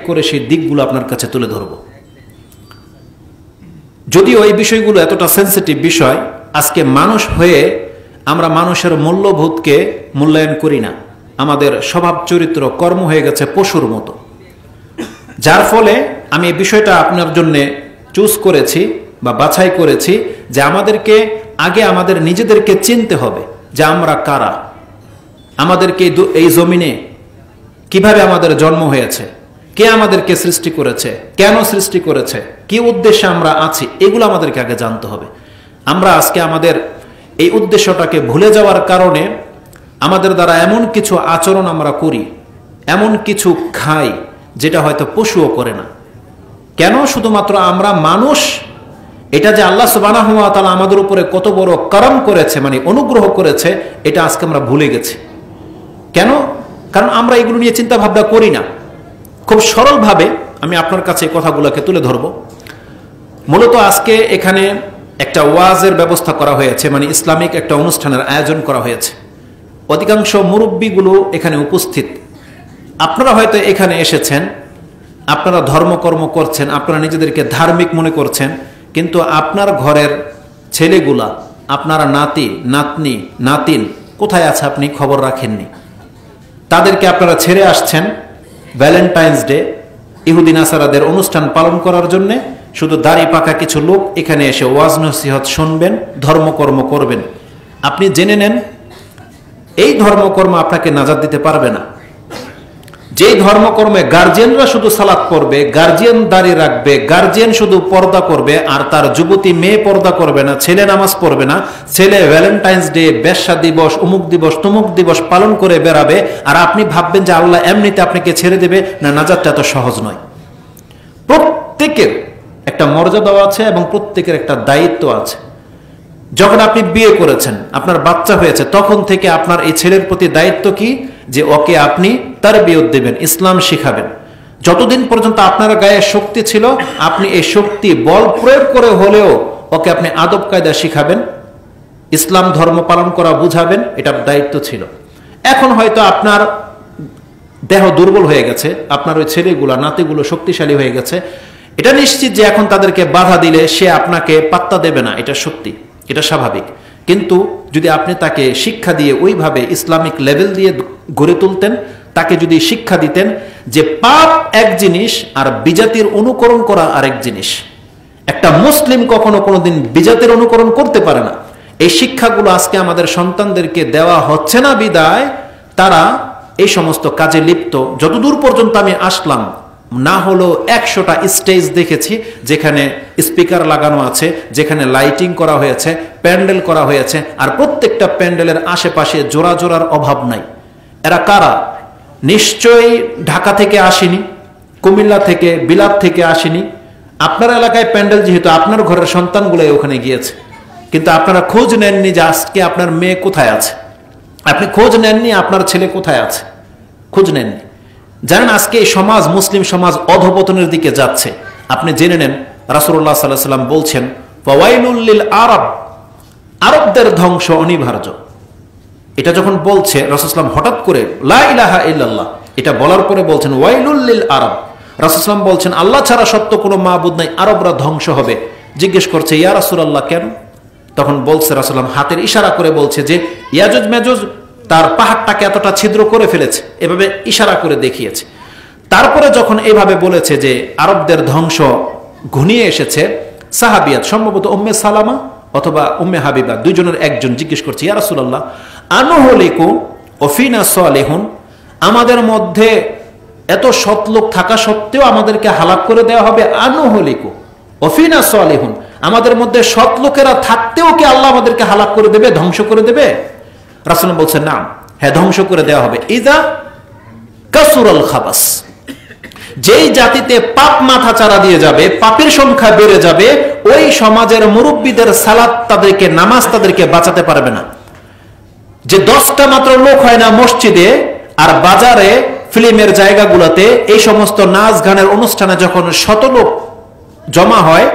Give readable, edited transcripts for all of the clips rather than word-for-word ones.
করে সেই দিকগুলো আপনার কাছে তুলে ধরব। যদিও এই বিষয়গুলো এতটা সেন্সিটিভ বিষয়, আজকে মানুষ হয়ে আমরা মানুষের মূল্যবোধকে মূল্যায়ন করি না। আমাদের স্বভাব চরিত্র কর্ম হয়ে গেছে পশুর মতো, যার ফলে আমি এই বিষয়টা আপনার জন্য চুজ করেছি বা বাছাই করেছি যে আমাদেরকে আগে আমাদের নিজেদেরকে চিনতে হবে যে আমরা কারা, আমাদেরকে এই জমিনে কিভাবে আমাদের জন্ম হয়েছে, কে আমাদেরকে সৃষ্টি করেছে, কেন সৃষ্টি করেছে, কি উদ্দেশ্যে আমরা আছি, এগুলো আমাদেরকে আগে জানতে হবে। আমরা আজকে আমাদের এই উদ্দেশ্যটাকে ভুলে যাওয়ার কারণে আমাদের দ্বারা এমন কিছু আচরণ আমরা করি, এমন কিছু খাই যেটা হয়তো পশুও করে না। কেন? শুধুমাত্র আমরা মানুষ, এটা যে আল্লাহ সুবহানাহু ওয়া তাআলা আমাদের উপরে কত বড় করম করেছে, মানে অনুগ্রহ করেছে, এটা আজকে আমরা ভুলে গেছি। কেন? কারণ আমরা এগুলো নিয়ে চিন্তা ভাবনা করি না। খুব সরলভাবে আমি আপনার কাছে কথাগুলোকে তুলে ধরব। মূলত আজকে এখানে একটা ওয়াজের ব্যবস্থা করা হয়েছে, মানে ইসলামিক একটা অনুষ্ঠানের আয়োজন করা হয়েছে। অধিকাংশ মুরব্বীগুলো এখানে উপস্থিত। আপনারা হয়তো এখানে এসেছেন, আপনারা ধর্মকর্ম করছেন, আপনারা নিজেদেরকে ধার্মিক মনে করছেন, কিন্তু আপনার ঘরের ছেলেগুলা, আপনারা নাতি নাতনি নাতিন কোথায় আছে আপনি খবর রাখেননি। তাদেরকে আপনারা ছেড়ে আসছেন ভ্যালেন্টাইন্স ডে, ইহুদি নাসারাদের অনুষ্ঠান পালন করার জন্য। শুধু দাড়ি পাকা কিছু লোক এখানে এসে ওয়াজ নসিহত শুনবেন, ধর্মকর্ম করবেন। আপনি জেনে নেন এই ধর্মকর্ম আপনাকে নাজাত দিতে পারবে না। যেই ধর্মকর্মে গার্জিয়ানরা শুধু সালাত পড়বে, গার্জিয়ান দাঁড়িয়ে রাখবে, গার্জিয়ান শুধু পর্দা করবে, আর তার যুবতী মেয়ে পর্দা করবে না, ছেলে নামাজ পড়বে না, ছেলে ভ্যালেন্টাইন্স ডে, বেশ্যা দিবস, অমুক দিবস, তমুক দিবস পালন করে বেড়াবে, আর আপনি ভাববেন যে আল্লাহ এমনিতে আপনাকে ছেড়ে দেবে। না, নাজাতটা এত সহজ নয়। প্রত্যেকের একটা মর্যাদা আছে এবং প্রত্যেকের একটা দায়িত্ব আছে। যখন আপনি বিয়ে করেছেন, আপনার বাচ্চা হয়েছে, তখন থেকে আপনার এই ছেলের প্রতি দায়িত্ব কি? যে ওকে আপনি তারবিয়ত দেবেন, ইসলাম শিখাবেন। যতদিন পর্যন্ত আপনার গায়ে শক্তি ছিল, আপনি এই শক্তি বল প্রয়োগ করে হলেও ওকে আপনি আদব কায়দা শিখাবেন, ইসলাম ধর্ম পালন করা বুঝাবেন, এটা দায়িত্ব ছিল। এখন হয়তো আপনার দেহ দুর্বল হয়ে গেছে, আপনার ওই ছেলেগুলা নাতিগুলো শক্তিশালী হয়ে গেছে, এটা নিশ্চিত যে এখন তাদেরকে বাধা দিলে সে আপনাকে পাত্তা দেবে না, এটা সত্যি, এটা স্বাভাবিক। কিন্তু যদি আপনি তাকে শিক্ষা দিয়ে ওইভাবে ইসলামিক লেভেল দিয়ে গড়ে তুলতেন, তাকে যদি শিক্ষা দিতেন যে পাপ এক জিনিস আর বিজাতির অনুকরণ করা আরেক জিনিস, একটা মুসলিম কখনো কোনোদিন বিজাতির অনুকরণ করতে পারে না। এই শিক্ষাগুলো আজকে আমাদের সন্তানদেরকে দেওয়া হচ্ছে না বিদায় তারা এই সমস্ত কাজে লিপ্ত। যতদূর পর্যন্ত আমি আসলাম, না হলো 100টা স্টেজ দেখেছি যেখানে স্পিকার লাগানো আছে, যেখানে লাইটিং করা হয়েছে, প্যান্ডেল করা হয়েছে, আর প্রত্যেকটা প্যান্ডেলের আশেপাশে জোড়া জোড়ার অভাব নাই। এরা কারা? নিশ্চয়ই ঢাকা থেকে আসেনি, কুমিল্লা থেকে, বিলাত থেকে আসেনি। আপনার এলাকায় প্যান্ডেল, যেহেতু আপনার ঘরের সন্তানগুলো ওখানে গিয়েছে, কিন্তু আপনারা খোঁজ নেননি যে আজকে আপনার মেয়ে কোথায় আছে, আপনি খোঁজ নেননি আপনার ছেলে কোথায় আছে, খোঁজ নেননি। জানেন আজকে এই সমাজ, মুসলিম সমাজ অধপতনের দিকে যাচ্ছে। আপনি জেনে নেন রাসূলুল্লাহ সাল্লাল্লাহু আলাইহি ওয়াসাল্লাম বলছেন, ফাওয়াইলুল লিল আরব, আরবদের ধ্বংস অনিবার্য। এটা যখন বলছে রাসূল সাল্লাল্লাহু হঠাৎ করে লা ইলাহা ইল্লাল্লাহ এটা বলার পরে বলছেন ওয়াইলুল লিল আরব। রাসূল সাল্লাল্লাহু বলছেন আল্লাহ ছাড়া সত্য কোনো মাবুদ নাই, আরবরা ধ্বংস হবে। জিজ্ঞেস করছে ইয়া রাসূলুল্লাহ কেন? তখন বলছে রাসূল সাল্লাল্লাহু হাতের ইশারা করে বলছে যে ইয়াজুজ মাজুজ তার পাহাড়টাকে এতটা ছিদ্র করে ফেলেছে, এভাবে ইশারা করে দেখিয়েছে। তারপরে যখন এইভাবে বলেছে যে আরবদের ধ্বংস ঘনিয়ে এসেছে, সাহাবিয়াত সম্ভবত উম্মে সালামা অথবা উম্মে হাবিবা দুইজনের একজন জিজ্ঞেস করছে ইয়া রাসূলুল্লাহ আনুহলিকু ওফিনা সালিহুন, আমাদের মধ্যে এত সৎ লোক থাকা সত্ত্বেও আমাদেরকে হালাক করে দেওয়া হবে? আনুহলিকু ওফিনা সালিহুন, আমাদের মধ্যে সৎ লোকেরা থাকতেও কি আল্লাহ আমাদেরকে হালাক করে দেবে, ধ্বংস করে দেবে? রাসূল বলছেন না, হ্যাঁ ধ্বংস করে দেওয়া হবে। ইযা কাসুরাল খাবাস, যেই জাতিতে পাপ মাথা চারা দিয়ে যাবে, পাপের সংখ্যা বেড়ে যাবে, ওই সমাজের মুরব্বীদের সালাত, তাদেরকে নামাজ তাদেরকে বাঁচাতে পারবে না। যে 10টা মাত্র লোক হয় না মসজিদে আর বাজারে, ফিল্মের জায়গাগুলোতে, এই সমস্ত নাচ গানের অনুষ্ঠানে যখন শত লোক জমা হয়,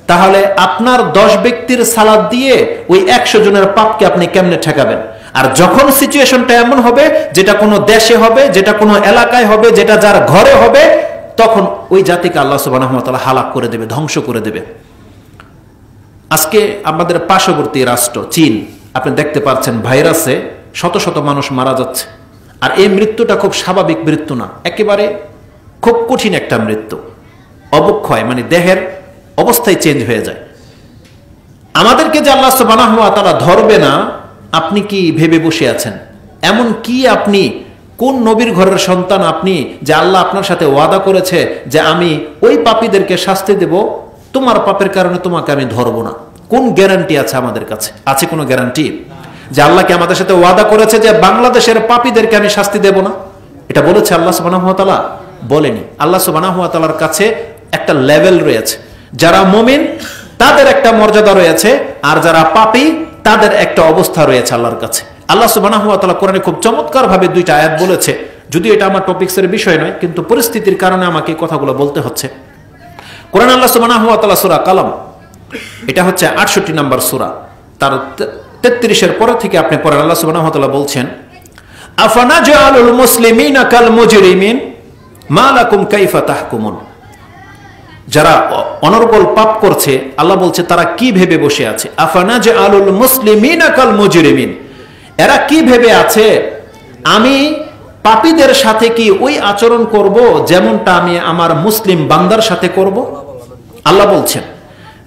তাহলে আপনার 10 ব্যক্তির সালাত দিয়ে ওই 100 জনের পাপকে আপনি কেমনে ঠেকাবেন? আর যখন সিচুয়েশনটা এমন হবে, যেটা কোনো দেশে হবে, যেটা কোনো এলাকায় হবে, যেটা যার ঘরে হবে, তখন ওই জাতিকে আল্লাহ সুবহানাহু ওয়া তাআলা হালাক করে দেবে, ধ্বংস করে দেবে। আজকে আমাদের পার্শ্ববর্তী রাষ্ট্র চীন, আপনি দেখতে পাচ্ছেন ভাইরাসে শত শত মানুষ মারা যাচ্ছে। আর এই মৃত্যুটা খুব স্বাভাবিক মৃত্যু না, একেবারে খুব কঠিন একটা মৃত্যু, অবক্ষয়, মানে দেহের অবস্থায় চেঞ্জ হয়ে যায়। আমাদেরকে যে আল্লাহ সুবহানাহু ওয়া তাআলা ধরবে না, আপনি কি ভেবে বসে আছেন? এমন কি আপনি কোন নবীর ঘরের সন্তান আপনি যে আল্লাহ আপনার সাথে ওয়াদা করেছে যে আমি ওই পাপীদেরকে শাস্তি দেব, তোমার পাপের কারণে তোমাকে আমি ধরবো না? কোন গ্যারান্টি আছে আমাদের কাছে? আছে কোনো গ্যারান্টি যে আল্লাহ কি আমাদের সাথে ওয়াদা করেছে যে বাংলাদেশের পাপীদেরকে আমি শাস্তি দেব না? এটা বলেছে আল্লাহ সুবহানাহু ওয়া তাআলা? বলেনি। আল্লাহ সুবহানাহু ওয়া তাআলার কাছে একটা লেভেল রয়েছে, যারা মুমিন তাদের একটা মর্যাদা রয়েছে, আর যারা পাপী তাদের একটা অবস্থা রয়েছে আল্লাহর কাছে। আল্লাহ সুবহানাহু ওয়া তাআলা কোরআনে খুব চমৎকার ভাবে দুইটা আয়াত বলেছে, যদিও এটা আমার টপিকসের বিষয় নয়, কিন্তু পরিস্থিতির কারণে আমাকে এই কথাগুলো বলতে হচ্ছে। কোরআন আল্লাহ সুবহানাহু ওয়া তাআলা সূরা কালাম, এটা হচ্ছে 68 নম্বর সূরা, তার 33 পরে থেকে আপনি পড়েন। আল্লাহ সুবহানাহু ওয়া তাআলা বলছেন, আফানাজআলুল মুসলিমিনা কাল মুজরিমিন মা লাকুম কাইফা তাহকুমুন। যারা অনর্গল পাপ করছে, আল্লাহ বলছে তারা কি ভেবে বসে আছে? আফানাজআলুল মুসলিমিনা কাল মুজরিমিন, এরা কি ভেবে আছে আমি পাপীদের সাথে কি ওই আচরণ করব যেমনটা আমি আমার মুসলিম বান্দার সাথে করব? আল্লাহ বলছেন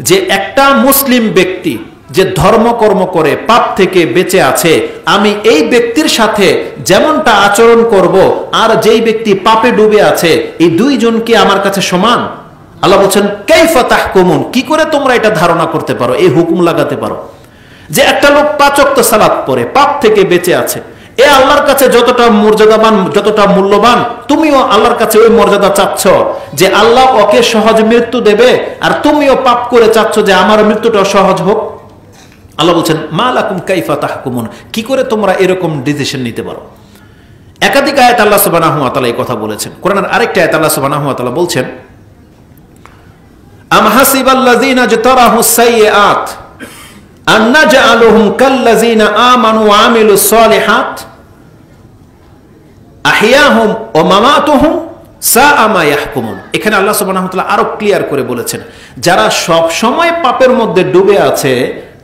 যে একটা মুসলিম ব্যক্তি যে ধর্মকর্ম করে পাপ থেকে বেঁচে আছে, আমি এই ব্যক্তির সাথে যেমনটা আচরণ করব, আর যেই ব্যক্তি পাপে ডুবে আছে, এই দুইজনকে আমার কাছে সমান। আল্লাহ বলছেন কাইফা তাহকুমুন, কি করে তোমরা এটা ধারণা করতে পারো, এই হুকুম লাগাতে পারো যে একটা লোক 5 ওয়াক্ত সালাত পড়ে পাপ থেকে বেঁচে আছে, এ আল্লাহর কাছে যতটা মর্যাদাবান, যতটা মূল্যবান, তুমিও আল্লাহর কাছে ওই মর্যাদা চাচ্ছ যে আল্লাহ ওকে সহজ মৃত্যু দেবে, আর তুমিও পাপ করে চাচ্ছ যে আমার মৃত্যুটা সহজ হোক। আল্লাহ বলছেন মা লাকুম কাইফা তাহকুমুন, কি করে তোমরা এরকম ডিসিশন নিতে পারো? একাধিক আয়াত আল্লাহ সুবহানাহু ওয়া তাআলা এই কথা বলেছেন। কোরআনের আরেকটা আয়াত আল্লাহ সুবহানাহু ওয়া তাআলা বলছেন, আম হাসিবাল্লাযীনা জাতারাহুস সাইয়্যাত আন নাজআলুহুম কাল্লাযীনা আমানু ওয়া আমিলুস সালিহাত আহইয়াহুম ওয়া মামাতুহুম সাআ মা ইয়াহকুমুন। এখানে আল্লাহ সুবহানাহু ওয়া তাআলা আরো ক্লিয়ার করে বলেছেন, যারা সব সময় পাপের মধ্যে ডুবে আছে,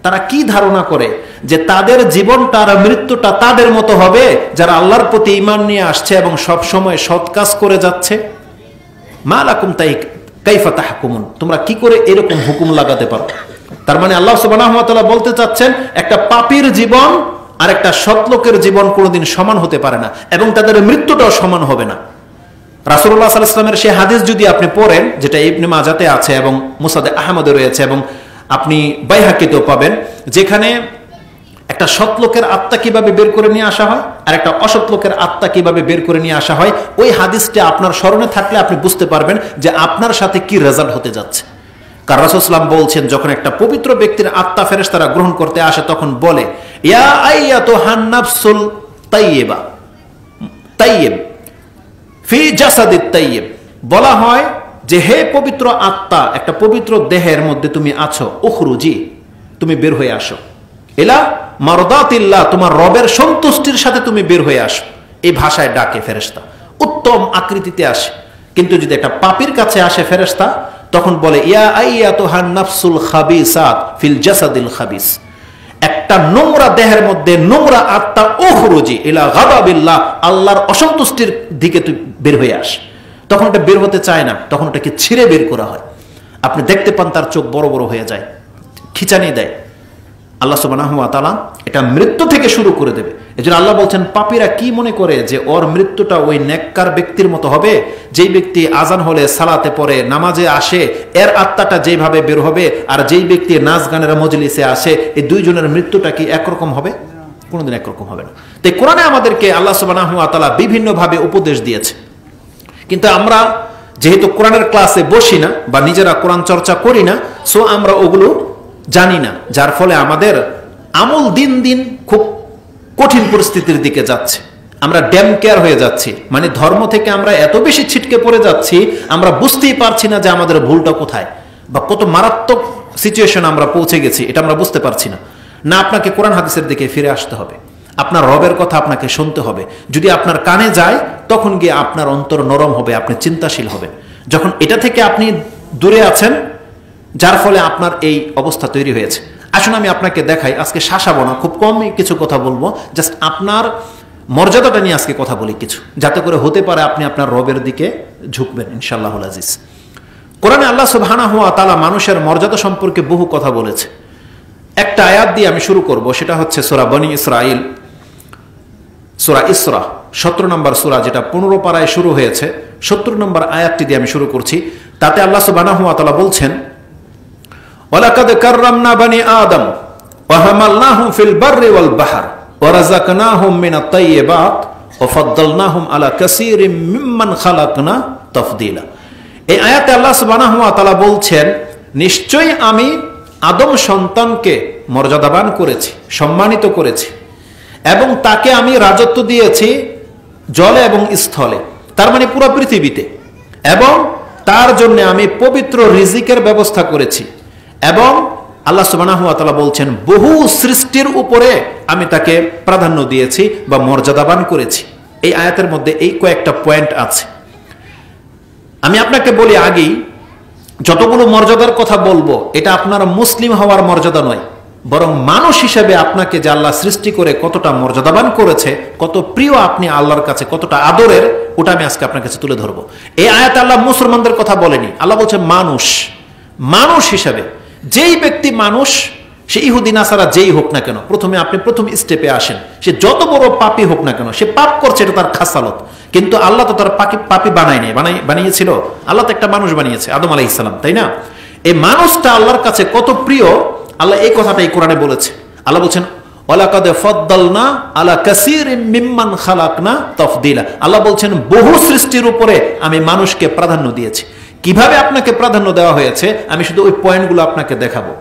তারা কি ধারণা করে যে তাদের জীবনটা আর মৃত্যুটা তাদের মতো হবে, যারা আল্লাহর প্রতি ঈমান নিয়ে আসছে এবং সব সময় সৎ কাজ করে যাচ্ছে? মা লাকুম কাইফা তাহকুমুন, তোমরা কি করে এরকম হুকুম লাগাতে পারো? তার মানে আল্লাহ সুবহানাহু ওয়া তাআলা বলতে চাচ্ছেন, একটা পাপীর জীবন আর একটা সৎ লোকের জীবন কোনোদিন সমান হতে পারে না, এবং তাদের মৃত্যুটাও সমান হবে না। রাসূলুল্লাহ সাল্লাল্লাহু আলাইহি ওয়াসাল্লামের সেই হাদিস যদি আপনি পড়েন, যেটা ইবনে মাজাতে আছে এবং মুসনাদে আহমদে রয়েছে এবং আপনি বাইহাকিতেও পাবেন, যেখানে একটা সৎ লোকের আত্মা কিভাবে বের করে নিয়ে আসা হয় আর একটা অসৎ লোকের আত্মা কিভাবে বের করে নিয়ে আসা হয়, ওই হাদিসটা আপনার স্মরণে থাকলে আপনি বুঝতে পারবেন যে আপনার সাথে কি রেজাল্ট হতে যাচ্ছে। কারণ রাসূল সাল্লাল্লাহু আলাইহি ওয়াসাল্লাম বলছেন, যখন একটা পবিত্র ব্যক্তির আত্মা ফেরেশতারা গ্রহণ করতে আসে, তখন বলে ইয়া আইয়াতুহান নাফসুল তাইয়্যিবা, তাইয়্যিব ফি জাসাদিত তাইয়্যিব, বলা হয় যে হে পবিত্র আত্মা, একটা পবিত্র দেহের মধ্যে তুমি আছো, উখরুজি, তুমি বের হয়ে আসো, ইলা মারদাতিল্লাহ, তোমার রবের সন্তুষ্টির সাথে তুমি বের হয়ে আসো। এই ভাষায় ডাকে ফেরেশতা, উত্তম আকৃতিতে আসে। কিন্তু যদি একটা পাপীর কাছে আসে ফেরেশতা, তখন বলে ইয়া আইয়াতুহান নাফসুল খাবিসাত ফিল জাসাদিল খাবিস, একটা নোংরা দেহের মধ্যে নোংরা আত্মা, উখরুজি ইলা গাদাবিল্লাহ, আল্লাহর অসন্তুষ্টির দিকে তুই বের হয়ে আস। তখন এটা বের হতে চায় না, তখন ওটাকে ছিঁড়ে বের করা হয়। আপনি দেখতে পান তার চোখ বড় বড় হয়ে যায়, খিচানি দেয়। আল্লাহ সুবহানাহু ওয়া তাআলা এটা মৃত্যু থেকে শুরু করে দেবে। এজন্য আল্লাহ বলছেন, পাপীরা কি মনে করে যে ওর মৃত্যুটা ওই নেককার ব্যক্তির মতো হবে, যেই ব্যক্তি আজান হলে সালাতে পড়ে, নামাজে আসে, এর আত্মাটা যেভাবে বের হবে, আর যেই ব্যক্তি নাচ গানের মজলিসে আসে, এই দুইজনের মৃত্যুটা কি একরকম হবে? কোনোদিন একরকম হবে না। তাই কোরআনে আমাদেরকে আল্লাহ সুবহানাহু ওয়া তাআলা বিভিন্নভাবে উপদেশ দিয়েছে, কিন্তু আমরা যেহেতু কোরআনের ক্লাসে বসি না বা নিজেরা কোরআন চর্চা করি না, সো আমরা ওগুলো জানি না, যার ফলে আমাদের আমল দিন দিন খুব কঠিন পরিস্থিতির দিকে যাচ্ছে। আমরা ড্যাম কেয়ার হয়ে যাচ্ছি, মানে ধর্ম থেকে আমরা এত বেশি ছিটকে পড়ে যাচ্ছি, আমরা বুঝতেই পারছি না যে আমাদের ভুলটা কোথায় বা কত মারাত্মক সিচুয়েশন আমরা পৌঁছে গেছি, এটা আমরা বুঝতে পারছি না। না, আপনাকে কোরআন হাদিসের দিকে ফিরে আসতে হবে, আপনার রবের কথা আপনাকে শুনতে হবে। যদি আপনার কানে যায়, তখন গিয়ে আপনার অন্তর নরম হবে, আপনি চিন্তাশীল হবেন। যখন এটা থেকে আপনি দূরে আছেন, যার ফলে আপনার এই অবস্থা তৈরি হয়েছে। আসুন আমি আপনাকে দেখাই, আজকে শাসাবো না, খুব কম কিছু কথা বলবো, জাস্ট আপনার মর্যাদাটা নিয়ে আজকে কথা বলি কিছু, যাতে করে হতে পারে আপনি আপনার রবের দিকে ঝুঁকবেন ইনশাআল্লাহুল আজিজ। কোরআনে আল্লাহ সুবহানাহু ওয়া তাআলা মানুষের মর্যাদা সম্পর্কে বহু কথা বলেছে। একটা আয়াত দিয়ে আমি শুরু করব, সেটা হচ্ছে সূরা বনী ইসরাইল, সূরা ইসরা 17 নম্বর সূরা, যেটা 15 পারায় শুরু হয়েছে। 70 নম্বর আয়াতটি দিয়ে আমি শুরু করছি। তাতে আল্লাহ সুবহানাহু ওয়া তাআলা বলছেন, ওয়ালাকাদ কাররামনা বনী আদম ওয়া হামালনাহুম ফিল বাররি ওয়াল বাহর ওয়া রাযাকনাহুম মিনাত তাইয়্যিবাত ওয়া ফাদ্দালনাহুম আলা কাসীরিম মিম্মান খালাকনা তাফদীলা। এই আয়াতে আল্লাহ সুবহানাহু ওয়া তাআলা বলছেন, নিশ্চয়ই আমি আদম সন্তানকে মর্যাদাবান করেছি, সম্মানিত করেছি, এবং তাকে আমি রাজত্ব দিয়েছি জলে এবং স্থলে, তার মানে পুরো পৃথিবীতে, এবং তার জন্য আমি পবিত্র রিজিকের ব্যবস্থা করেছি। এবং আল্লাহ সুবহানাহু ওয়া তাআলা বলছেন, বহু সৃষ্টির উপরে আমি তাকে প্রাধান্য দিয়েছি বা মর্যাদাবান করেছি। এই আয়াতের মধ্যে এই কয়েকটা পয়েন্ট আছে। আমি আপনাকে বলি আগেই, যতগুলো মর্যাদার কথা বলবো, এটা আপনার মুসলিম হওয়ার মর্যাদা নয়, বরং মানুষ হিসেবে আপনাকে যে আল্লাহ সৃষ্টি করে কতটা মর্যাদাবান করেছে, কত প্রিয় আপনি আল্লাহর কাছে, কতটা আদরের, ওটা আমি আজকে আপনার কাছে তুলে ধরবো। এই আয়াতে আল্লাহ মুসলমানদের কথা বলেনি, আল্লাহ বলছে মানুষ, মানুষ হিসেবে যেই ব্যক্তি মানুষ, সে ইহুদি নাসারা যেই হোক না কেন, আপনি প্রথম স্টেপে আসেন, সে যত বড় পাপী হোক না কেন, সে পাপ করছে, এটা তার খাসালত, কিন্তু আল্লাহ তো তার পাপী বানিয়েছিল, আল্লাহ তো একটা মানুষ বানিয়েছে, আদম আলাইহিস সালাম, তাই না? এই মানুষটা আল্লাহর কাছে কত প্রিয়, আল্লাহ এই কথাটা এই কোরআনে বলেছে। আল্লাহ বলছেন, ওয়ালাকাদ ফাদ্দালনা আলা কাসীরিম মিম্মান খালাকনা তাফদীলা। আল্লাহ বলছেন, বহু সৃষ্টির উপরে আমি মানুষকে প্রাধান্য দিয়েছি। কিভাবে আপনাকে প্রাধান্য দেওয়া হয়েছে, আমি শুধু ওই পয়েন্টগুলো আপনাকে দেখাবো।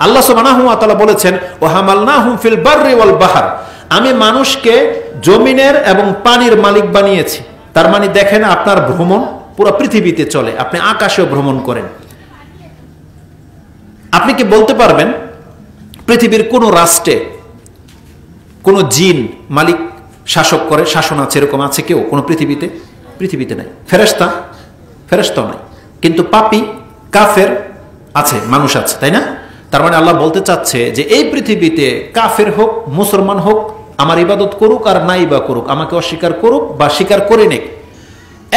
আল্লাহ সুবহানাহু ওয়া তাআলা বলেছেন, ওয়া হামালনাহুম ফিল বাররি ওয়াল বাহর, আমি মানুষকে জমিনের এবং পানির মালিক বানিয়েছি। তার মানে দেখেন, আপনার ভ্রমণ পুরো পৃথিবীতে চলে, আপনি আকাশেও ভ্রমণ করেন। আপনি কি বলতে পারবেন পৃথিবীর কোন রাষ্ট্রে কোন জিন মালিক শাসক করে, শাসন আছে, এরকম আছে কেউ কোন পৃথিবীতে নাই। ফেরেশতাও নাই, কিন্তু পাপী কাফের আছে, মানুষ আছে, তাই না? তার মানে আল্লাহ বলতে চাচ্ছে যে এই পৃথিবীতে কাফের হোক মুসলমান হোক, আমার ইবাদত করুক আর নাই বা করুক, আমাকে অস্বীকার করুক বা স্বীকার করে নেক,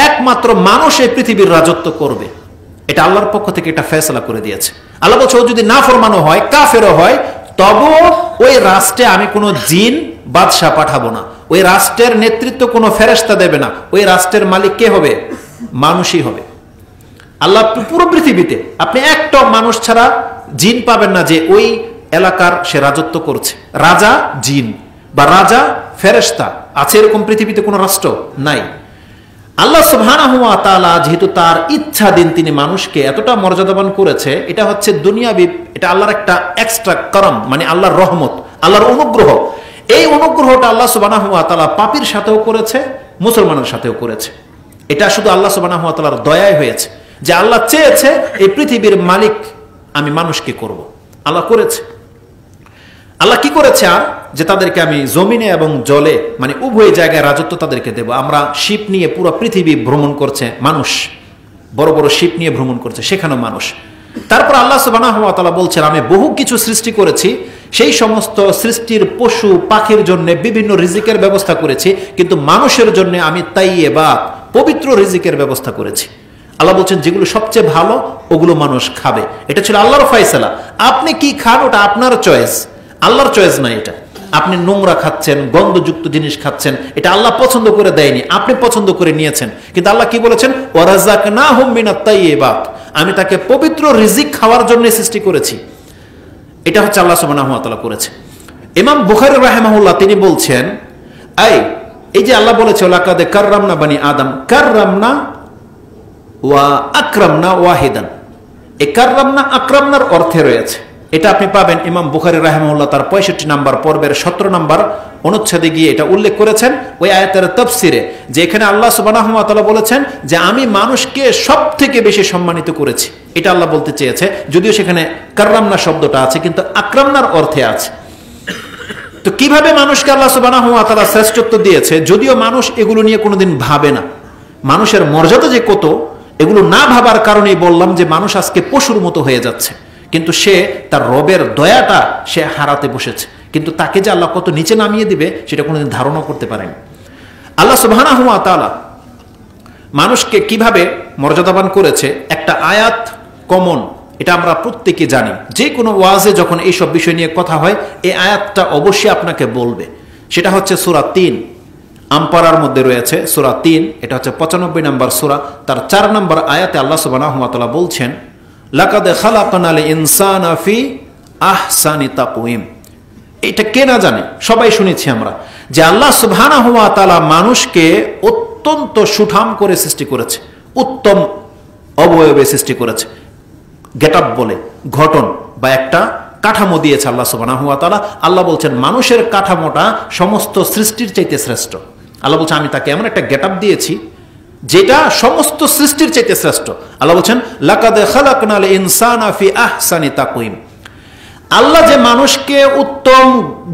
একমাত্র মানুষ এই পৃথিবীর রাজত্ব করবে। এটা আল্লাহর পক্ষ থেকে এটা ফয়সালা করে দিয়েছে। আল্লাহ বলছে, ও যদি নাফরমানও হয়, কাফেরও হয়, তবুও ওই রাষ্ট্রে আমি কোনো জিন বাদশাহ পাঠাবো না, ওই রাষ্ট্রের নেতৃত্ব কোনো ফেরেশতা দেবে না, ওই রাষ্ট্রের মালিক কে হবে? মানুষই হবে। আল্লাহ পুরো পৃথিবীতে আপনি একটা মানুষ ছাড়া জিন পাবেন না যে ওই এলাকার সে রাজত্ব করছে। রাজা জিন বা রাজা ফেরেশতা আছে, এরকম পৃথিবীতে কোনো রাষ্ট্র নাই। আল্লাহ সুবহানাহু ওয়া তাআলা যেহেতু তার ইচ্ছাধীন তিনি মানুষকে এতটা মর্যাদাবান করেছে, এটা হচ্ছে দুনিয়াবি, এটা আল্লাহর একটা এক্সট্রা করম, মানে আল্লাহর রহমত, আল্লাহর অনুগ্রহ। এই অনুগ্রহটা আল্লাহ সুবহানাহু ওয়া তাআলা পাপীর সাথেও করেছে, মুসলমানের সাথেও করেছে। এটা শুধু আল্লাহ সুবহানাহু ওয়া তাআলার দয়ায় হয়েছে, যে আল্লাহ চেয়েছে এই পৃথিবীর মালিক আমি মানুষকে করব, আল্লাহ করেছে। আল্লাহ কি করেছে আর, যে তাদেরকে আমি জমিনে এবং জলে, মানে উভয় জায়গায় রাজত্ব তাদেরকে দেব। আমরা শিপ নিয়ে পুরো পৃথিবী ভ্রমণ করছে মানুষ, বড় বড় শিপ নিয়ে ভ্রমণ করছে, সেখানেও মানুষ। তারপর আল্লাহ সুবহানাহু ওয়া তাআলা বলছেন, আমি বহু কিছু সৃষ্টি করেছি, সেই সমস্ত সৃষ্টির পশু পাখির জন্য বিভিন্ন রিজিকের ব্যবস্থা করেছি, কিন্তু মানুষের জন্য আমি তাইয়্যিবাত, পবিত্র রিজিকের ব্যবস্থা করেছি। আল্লাহ বলছেন, যেগুলো সবচেয়ে ভালো ওগুলো মানুষ খাবে। এটা ছিল আল্লাহর ফয়সালা। আপনি কি খান ওটা আপনার চয়েস, আল্লাহর চয়েস না এটা। আপনি নোংরা খাচ্ছেন, গন্ধযুক্ত জিনিস খাচ্ছেন, এটা আল্লাহ পছন্দ করে দেয়নি, আপনি পছন্দ করে নিয়েছেন। কিন্তু আল্লাহ কি বলেছেন, ওয়া রাযাকনাহুম মিনাত তাইয়্যিবাত, আমি তাকে পবিত্র রিজিক খাওয়ার জন্য সৃষ্টি করেছি। এটা হচ্ছে আল্লাহ সুবহানাহু ওয়া তাআলা করেছে। ইমাম বুখারী রাহিমাহুল্লাহ তিনি বলছেন, এই যে আল্লাহ বলেছে, লাকাদ কাররামনা বনী আদম, কাররামনা ওয়া আকরামনা ওয়াহিদান, এই কাররামনা আকরামনার অর্থে রয়েছে। এটা আপনি পাবেন ইমাম বুখারী রাহিমাহুল্লাহ তার 65 নম্বর পর্বের 17 নম্বর অনুচ্ছেদে গিয়ে এটা উল্লেখ করেছেন ওই আয়াতের তাফসিরে, যে এখানে আল্লাহ সুবহানাহু ওয়া তাআলা বলেছেন যে আমি মানুষকে সবথেকে বেশি সম্মানিত করেছি। এটা আল্লাহ বলতে চেয়েছে, যদিও সেখানে কাররামনা শব্দটা আছে, কিন্তু আকরামনার অর্থে আছে। তো কিভাবে মানুষকে আল্লাহ সুবহানাহু ওয়া তাআলা শ্রেষ্ঠত্ব দিয়েছে, যদিও মানুষ এগুলো নিয়ে কোনোদিন ভাবে না, মানুষের মর্যাদা যে কত এগুলো না ভাবার কারণেই বললাম যে মানুষ আজকে পশুর মতো হয়ে যাচ্ছে, কিন্তু সে তার রবের দয়াটা সে হারাতে বসেছে। কিন্তু তাকে যে আল্লাহ কত নিচে নামিয়ে দিবে সেটা কোনোদিন ধারণা করতে পারেনি। আল্লাহ সুবহানাহু ওয়া তাআলা মানুষকে কিভাবে মর্যাদাবান করেছে একটা আয়াত কমন, এটা আমরা প্রত্যেকে জানি। যে কোনো ওয়াজে যখন এইসব বিষয় নিয়ে কথা হয় এই আয়াতটা অবশ্যই আপনাকে বলবে। সেটা হচ্ছে সূরা ৩, আমপারার মধ্যে রয়েছে সূরা ৩, এটা হচ্ছে ৯৫ নম্বর সূরা, তার ৪ নম্বর আয়াতে আল্লাহ সুবহানাহু ওয়া তাআলা বলছেন, লাকাদ খালাকনাল ইনসানা ফি আহসানি তাকওয়িম। এটা কে না জানে, সবাই শুনেছি আমরা যে আল্লাহ সুবহানাহু ওয়া তাআলা মানুষকে অত্যন্ত সুঠাম করে সৃষ্টি করেছে, উত্তম অবয়বে সৃষ্টি করেছে। গেটআপ বলে গঠন বা একটা কাঠামো দিয়েছে আল্লাহ সুবহানাহু ওয়া তাআলা। আল্লাহ বলছেন মানুষের কাঠামোটা সমস্ত সৃষ্টির চাইতে শ্রেষ্ঠ। আল্লাহ বলছেন আমি তাকে এমন একটা গেটআপ দিয়েছি যেটা সমস্ত সৃষ্টির চাইতে শ্রেষ্ঠ। আল্লাহ বলছেন লাকাদ খালাকনাল ইনসানা ফি আহসানি তাকওয়িম। আল্লাহ যে মানুষকে উত্তম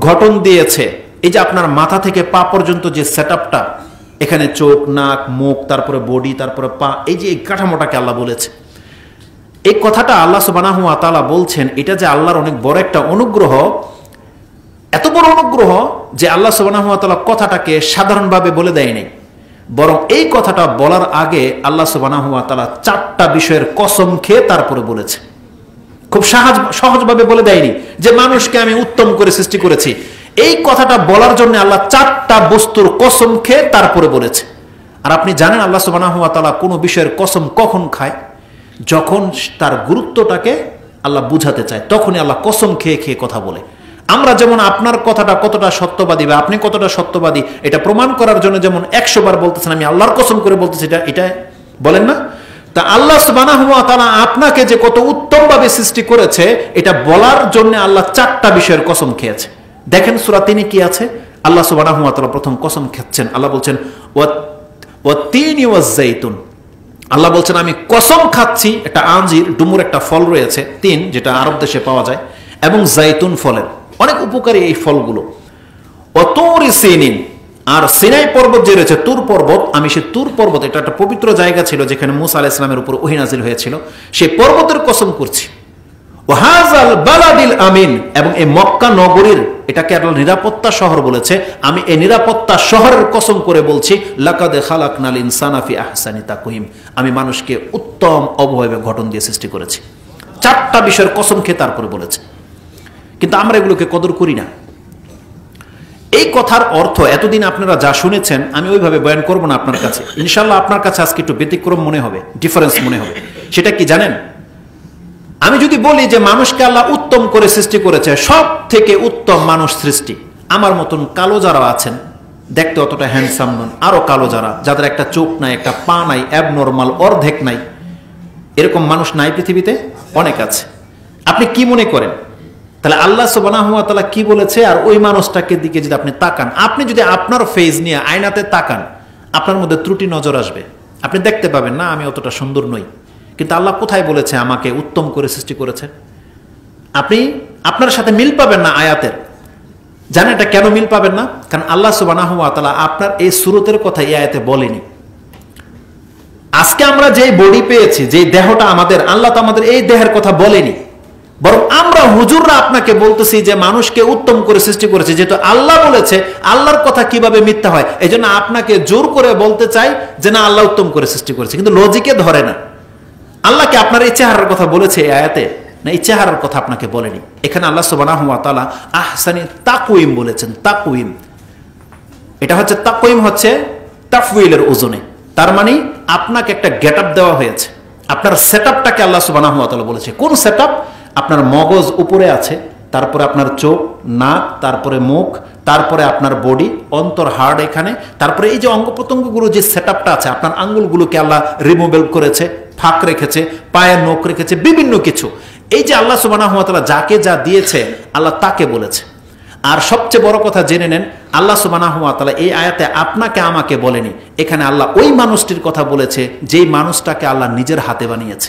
গঠন দিয়েছে, এই যে আপনার মাথা থেকে পা পর্যন্ত যে সেটআপটা, এখানে চোখ, নাক, মুখ, তারপরে বডি, তারপরে পা, এই যে এই কাঠামোটাকে আল্লাহ বলেছে। এই কথাটা আল্লাহ সুবহানাহু ওয়া তাআলা বলছেন এটা যে আল্লাহর অনেক বড় একটা অনুগ্রহ, এত বড় অনুগ্রহ যে আল্লাহ সুবহানাহু ওয়া তাআলা কথাটাকে সাধারণভাবে বলে দেয়নি, বরং এই কথাটা বলার আগে আল্লাহ সুবহানাহু ওয়া তাআলা 4টা বিষয়ের কসম খেয়ে তারপরে বলেছে। খুব সহজভাবে বলে দেয়নি যে মানুষকে আমি উত্তম করে সৃষ্টি করেছি। এই কথাটা বলার জন্য আল্লাহ 4টা বস্তুর কসম খেয়ে তারপরে বলেছে। আর আপনি জানেন আল্লাহ সুবহানাহু ওয়া তাআলা কোনো বিষয়ের কসম কখন খায়? যখন তার গুরুত্বটাকে আল্লাহ বুঝাতে চায়, তখনই আল্লাহ কসম খেয়ে খেয়ে কথা বলে। আমরা যেমন আপনার কথাটা কতটা সত্যবাদী বা আপনি কতটা সত্যবাদী এটা প্রমাণ করার জন্য যেমন 100 বার বলতেছেন আমি আল্লাহর কসম করে বলতেছি, এটা বলেন না? তা আল্লাহ সুবহানাহু ওয়া তাআলা আপনাকে যে কত উত্তমভাবে সৃষ্টি করেছে এটা বলার জন্য আল্লাহ 4টা বিষয়ের কসম খেয়েছে। দেখেন সূরা ৩ কি আছে? আল্লাহ সুবহানাহু ওয়া তাআলা প্রথম কসম খাচ্ছেন, আল্লাহ বলছেন ওয়াত-তিনি ওয়াজ-যাইতুন। আল্লাহ বলছেন আমি কসম খাচ্ছি, একটা আঞ্জির ডুমুর একটা ফল রয়েছে, তিন, যেটা আরব দেশে পাওয়া যায়, এবং জাইতুন ফলের, অনেক উপকারী এই ফলগুলো। ওয়াতুরি সিনিন, আর সিনাই পর্বত যে রয়েছে তুর পর্বত, আমি সেই তুর পর্বত, এটা একটা পবিত্র জায়গা ছিল যেখানে মূসা আলাইহিস সালামের উপর ওহী নাযিল হয়েছিল, সেই পর্বতের কসম করছি। ওয়াহাযাল বালাদিল আমিন, এবং এই মক্কা নগরীর, এটাকে আল্লাহ নিরাপত্তা শহর বলেছে, আমি এই নিরাপত্তা শহরের কসম করে বলছি লাকাদ খালাকনাল ইনসানা ফি আহসানি তাকওয়িম, আমি মানুষকে উত্তম অবয়বে গঠন দিয়ে সৃষ্টি করেছি। 4টা বিষয়ের কসম খেয়ে তারপরে বলেছে, কিন্তু আমরা এগুলোকে কদর করি না। এই কথার অর্থ এতদিন আপনারা যা শুনেছেন আমি ওইভাবে বয়ান করব না আপনার কাছে, ইনশাআল্লাহ আপনার কাছে আজকে একটু ব্যতিক্রম মনে হবে, ডিফারেন্স মনে হবে। সেটা কি জানেন? আমি যদি বলি যে মানুষকে আল্লাহ উত্তম করে সৃষ্টি করেছে, সব থেকে উত্তম মানুষ সৃষ্টি, আমার মতন কালো যারা আছেন, দেখতে অতটা হ্যান্ডসাম নন, আরো কালো যারা, যাদের একটা চোখ নাই, একটা পা নাই, অ্যাবনর্মাল, অর্ধেক নাই, এরকম মানুষ নাই পৃথিবীতে? অনেক আছে। আপনি কি মনে করেন তাহলে আল্লাহ সুবহানাহু ওয়া তাআলা কি বলেছে? আর ওই মানুষটাকে দিকে যদি আপনি তাকান, আপনি যদি আপনার ফেস নিয়ে আয়নাতে তাকান, আপনার মধ্যে ত্রুটি নজর আসবে, আপনি দেখতে পাবেন না আমি অতটা সুন্দর নই। কিন্তু আল্লাহ কোথায় বলেছে আমাকে উত্তম করে সৃষ্টি করেছে? আপনি আপনার সাথে মিল পাবেন না আয়াতের। জানেন এটা কেন মিল পাবেন না? কারণ আল্লাহ সুবহানাহু ওয়া তাআলা আপনার এই সুরতের কথা এই আয়াতে বলেনি। আজকে আমরা যেই বডি পেয়েছি, যেই দেহটা আমাদের, আল্লাহ তো আমাদের এই দেহের কথা বলেনি, বরং আমরা হুজুররা আপনাকে বলতেছি যে মানুষকে উত্তম করে সৃষ্টি করেছে। যেহেতু আল্লাহ বলেছে, আল্লাহর কথা কিভাবে মিথ্যা হয়? এই জন্য আপনাকে জোর করে বলতে চাই যে না আল্লাহ উত্তম করে সৃষ্টি করেছে, কিন্তু লজিকে ধরে না। আল্লাহকে আপনার এই চেহারার কথা বলেছে এই আয়াতে? না, এই চেহারার কথা আপনাকে বলেনি। এখানে আল্লাহ সুবহানাহু ওয়া তাআলা আহসানি তাকওয়িম বলেছেন। তাকওয়িম, এটা হচ্ছে তাকওয়িম হচ্ছে তাফউইলের ওজনে, তার মানে আপনাকে একটা গেটআপ দেওয়া হয়েছে, আপনার সেটআপটাকে আল্লাহ সুবহানাহু ওয়া তাআলা বলেছে। কোন সেটআপ? আপনার মগজ উপরে আছে, তারপরে আপনার চোখ, নাক, তারপরে মুখ, তারপরে আপনার বডি, অন্তর, হার্ট এখানে, তারপরে এই যে অঙ্গ প্রত্যঙ্গগুলো যে সেটআপটা আছে, আপনার আঙ্গুলগুলোকে আল্লাহ রিমুভেল করেছে, ফাঁক রেখেছে, পায়ের নখ রেখেছে, বিভিন্ন কিছু। এই যে আল্লাহ সুবহানাহু ওয়া তাআলা যাকে যা দিয়েছে আল্লাহ তাকে বলেছে। আর সবচেয়ে বড় কথা জেনে নেন, আল্লাহ সুবহানাহু ওয়া তাআলা এই আয়াতে আপনাকে আমাকে বলেনি, এখানে আল্লাহ ওই মানুষটির কথা বলেছে যেই মানুষটাকে আল্লাহ নিজের হাতে বানিয়েছে।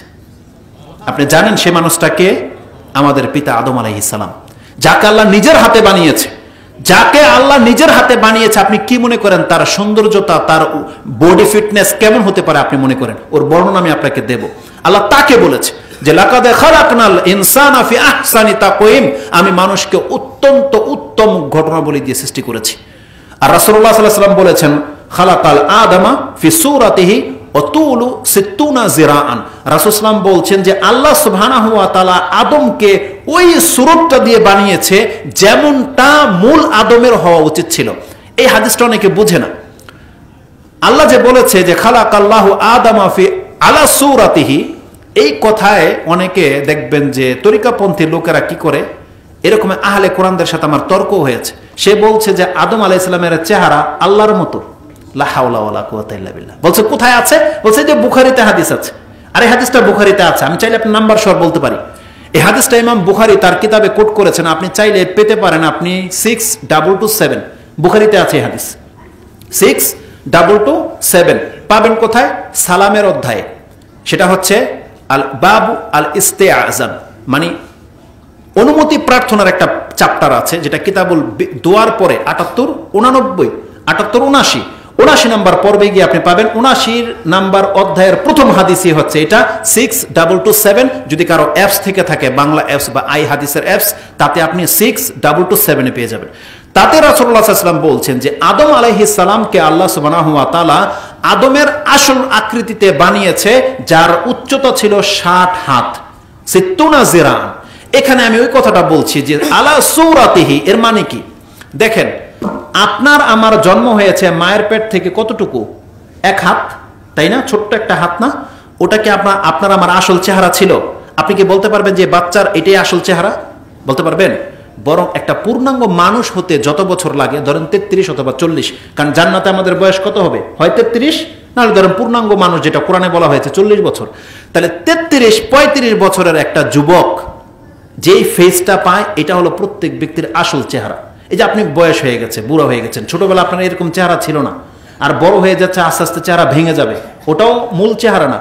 আপনি জানেন সে মানুষটাকে? আমাদের পিতা আদম আলাইহিস সালাম, যাকে আল্লাহ নিজের হাতে বানিয়েছে, যাকে আল্লাহ নিজের হাতে বানিয়েছে, আপনি কি মনে করেন তার সৌন্দর্যতা, তার বডি ফিটনেস কেমন হতে পারে আপনি মনে করেন? ওর বর্ণনা আমি আপনাকে দেব। আল্লাহ তাকে বলেছে যে লাকাদ খালাকনাল ইনসানা ফি আহসানি তাকওয়িম, আমি মানুষকে অত্যন্ত উত্তম ঘটনাবলী দিয়ে সৃষ্টি করেছি। আর রাসূলুল্লাহ সাল্লাল্লাহু আলাইহি ওয়াসাল্লাম বলেছেন খালাকাল আদামা ফি সূরাতিহি অতুলু সিত্তুনা জিরাআন। রাসূল সাল্লাল্লাহু বলছেন যে আল্লাহ সুবহানাহু ওয়া তাআলা আদমকে ওই সূরতটা দিয়ে বানিয়েছে যেমনটা মূল আদমের হওয়া উচিত ছিল। এই হাদিসটা অনেকে বুঝে না। আল্লাহ যে বলেছে যে খালাকাল্লাহু আদামা ফি আলা সূরাতিহি, এই কথায় অনেকে দেখবেন যে তরিকাপন্থী লোকেরা কি করে, এরকম আহলে কোরআনদের সাথে আমার তর্ক হয়েছে। সে বলছে যে আদম আলাইহিস সালামের চেহারা আল্লাহর মতো। লা হাওলা ওয়ালা কুওয়াতা ইল্লা বিল্লাহ। বলছে কোথায় আছে? বলছে যে বুখারীতে হাদিস আছে। আর এই হাদিসটা বুখারীতে আছে, আমি চাইলে আপনি নাম্বার সহ বলতে পারি। এই হাদিসটা ইমাম বুখারী তার কিতাবে কোট করেছেন, আপনি চাইলে পেতে পারেন। আপনি 6227 বুখারীতে আছে এই হাদিস, 6227 পাবেন কোথায়? সালামের অধ্যায়ে। সেটা হচ্ছে আল বাবু আল ইস্তেআযান, মানে অনুমতি প্রার্থনার একটা চ্যাপ্টার আছে, যেটা কিতাবুল দোয়ার পরে 78, 89, 78, 79 নাম্বার পর্বে গিয়ে আপনি পাবেন। 79 নাম্বার অধ্যায়ের প্রথম হাদিসই হচ্ছে এটা, 6227। যদি কারো অ্যাপস থেকে থাকে, বাংলা অ্যাপস বা আই হাদিসের অ্যাপস, তাতে আপনি 6227 পেয়ে যাবেন। তাতে রাসূলুল্লাহ সাল্লাল্লাহু আলাইহি ওয়াসাল্লাম বলছেন যে আদম আলাইহিস সালামকে আল্লাহ সুবহানাহু ওয়া তাআলা আদমের আসল আকৃতিতে বানিয়েছে, যার উচ্চতা ছিল 60 হাত, সিত্তুনা জিরান। এখানে আমি ওই কথাটা বলছি যে আলা সূরাতিহি, এর মানে কি? দেখেন, আপনার আমার জন্ম হয়েছে মায়ের পেট থেকে কতটুকু? 1 হাত, তাই না? ছোট্ট একটা হাত না? ওটা কি আপনার আমার আসল চেহারা ছিল? আপনি কি বলতে পারবেন যে বাচ্চার এটাই আসল চেহারা? বলতে পারবেন? বরং একটা পূর্ণাঙ্গ মানুষ হতে যত বছর লাগে, ধরেন 33 অথবা 40, কারণ জান্নাতে আমাদের বয়স কত হবে? হয় 33, নাহলে ধরেন পূর্ণাঙ্গ মানুষ যেটা কোরআনে বলা হয়েছে 40 বছর। তাহলে 33-35 বছরের একটা যুবক যেই ফেসটা পায়, এটা হলো প্রত্যেক ব্যক্তির আসল চেহারা। এই যে আপনি বয়স হয়ে গেছে, বুড়া হয়ে গেছেন, ছোটবেলা আপনার এরকম চেহারা ছিল না, আর বড় হয়ে যাচ্ছে, আস্তে আস্তে চেহারা ভেঙে যাবে, ওটাও মূল চেহারা না।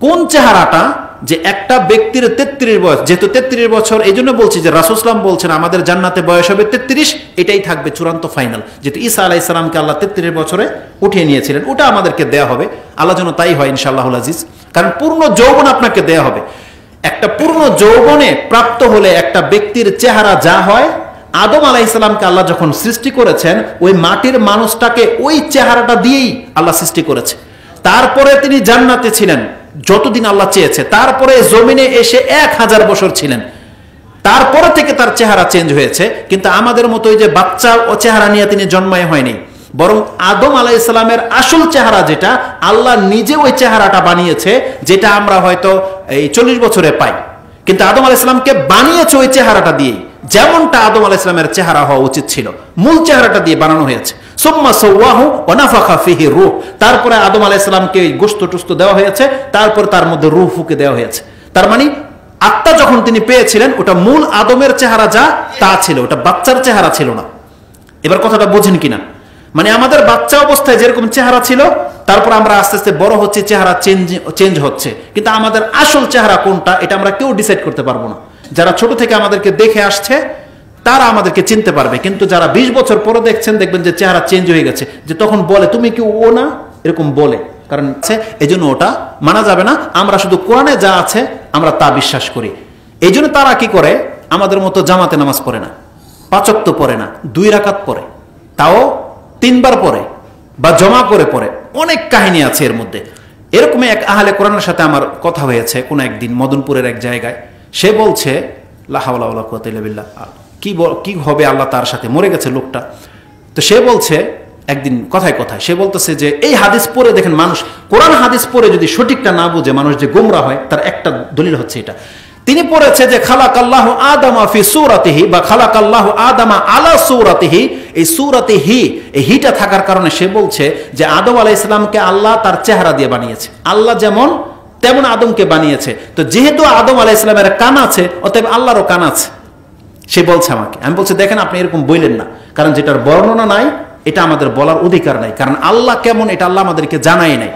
কোন চেহারাটা? যে একটা ব্যক্তির 33 বয়স, যেহেতু 33 বছর, এই জন্য বলছি যে রাসূল সাল্লাল্লাহু আলাইহি ওয়াসাল্লাম বলছেন আমাদের জান্নাতে বয়স হবে 33, এটাই থাকবে চূড়ান্ত ফাইনাল। যেহেতু ঈসা আলাইহিস সালামকে আল্লাহ 33 বছরে উঠিয়ে নিয়েছিলেন, ওটা আমাদেরকে দেয়া হবে। আল্লাহ যেন তাই হয় ইনশাআল্লাহুল আজিজ। কারণ পূর্ণ যৌবন আপনাকে দেয়া হবে। একটা পূর্ণ যৌবনে প্রাপ্ত হলে একটা ব্যক্তির চেহারা যা হয়, আদম আলাইহিস সালামকে আল্লাহ যখন সৃষ্টি করেছেন, ওই মাটির মানুষটাকে ওই চেহারাটা দিয়েই আল্লাহ সৃষ্টি করেছে। তারপরে তিনি জান্নাতে ছিলেন যতদিন আল্লাহ চেয়েছে, তারপরে জমিনে এসে 1000 বছর ছিলেন, তারপরে থেকে তার চেহারা চেঞ্জ হয়েছে। কিন্তু আমাদের মতো ওই যে বাচ্চা ও চেহারা নিয়ে তিনি জন্মায় হয়নি, বরং আদম আলাইহিস সালামের আসল চেহারা যেটা, আল্লাহ নিজে ওই চেহারাটা বানিয়েছে, যেটা আমরা হয়তো এই 40 বছরে পাই। কিন্তু আদম আলাইহিস সালামকে বানিয়েছে ওই চেহারাটা দিয়ে, যেমনটা আদম আলাইহিস সালামের চেহারা হওয়া উচিত ছিল, মূল চেহারাটা দিয়ে বানানো হয়েছে। সুম্মা সাওয়াহু ওয়া নাফাখা ফিহি রূহ, তারপরে আদম আলাইহিস সালামকে গোশত টুস্ত দেওয়া হয়েছে, তারপর তার মধ্যে রূহ ফুঁকে দেওয়া হয়েছে। তার মানে আত্মা যখন তিনি পেয়েছিলেন, ওটা মূল আদমের চেহারা যা তা ছিল, ওটা বাচ্চার চেহারা ছিল না। এবার কথাটা বোঝেন কিনা? মানে আমাদের বাচ্চা অবস্থায় যেরকম চেহারা ছিল, তারপর আমরা আস্তে আস্তে বড় হচ্ছে, চেহারা চেঞ্জ হচ্ছে, কিন্তু আমাদের আসল চেহারা কোনটা এটা আমরা কেউ ডিসাইড করতে পারবো না। যারা ছোট থেকে আমাদেরকে দেখে আসছে তারা আমাদেরকে চিনতে পারবে, কিন্তু যারা 20 বছর পরে দেখছেন, দেখবেন যে চেহারা চেঞ্জ হয়ে গেছে, যে তখন বলে তুমি কি ও না, এরকম বলে। কারণ এই জন্য ওটা মানা যাবে না। আমরা শুধু কোরআনে যা আছে আমরা তা বিশ্বাস করি। এই জন্য তারা কি করে, আমাদের মতো জামাতে নামাজ পড়ে না, 5 ওয়াক্ত পড়ে না, 2 রাকাত পড়ে, তাও 3 বার পড়ে বা জমা করে পড়ে। অনেক কাহিনী আছে এর মধ্যে। এরকমই এক আহলে কোরআনের সাথে আমার কথা হয়েছে কোনো একদিন মদনপুরের এক জায়গায়। সে বলছে লা হাওলা ওয়ালা কুওয়াতা ইল্লা বিল্লাহ, কি হবে আল্লাহ তার সাথে, মরে গেছে লোকটা। তো সে বলছে একদিন কথায় কথায় সে বলতেছে যে এই হাদিস পড়ে দেখেন, মানুষ কোরআন হাদিস পড়ে যদি সঠিকটা না বুঝে মানুষ যে গোমরা হয়, তার একটা দলিল হচ্ছে এটা। তিনি পড়েছে যে খালাকাল্লাহু আদামা ফি সূরাতিহি বা খালাকাল্লাহু আদামা আলা সূরাতিহি, এই সূরাতিহি, এই হিটা থাকার কারণে সে বলছে যে আদম আলাইহিস সালামকে আল্লাহ তার চেহারা দিয়ে বানিয়েছে, আল্লাহ যেমন তেমন আদমকে বানিয়েছে। তো যেহেতু আদম আলাইহিস সালামের কান আছে, অতএব আল্লাহরও কান আছে। সে বলছে আমাকে, আমি বলছি দেখেন আপনি এরকম বললেন না, কারণ যেটার বর্ণনা নাই এটা আমাদের বলার অধিকার নাই। কারণ আল্লাহ কেমন এটা আল্লাহ আমাদেরকে জানাই নাই,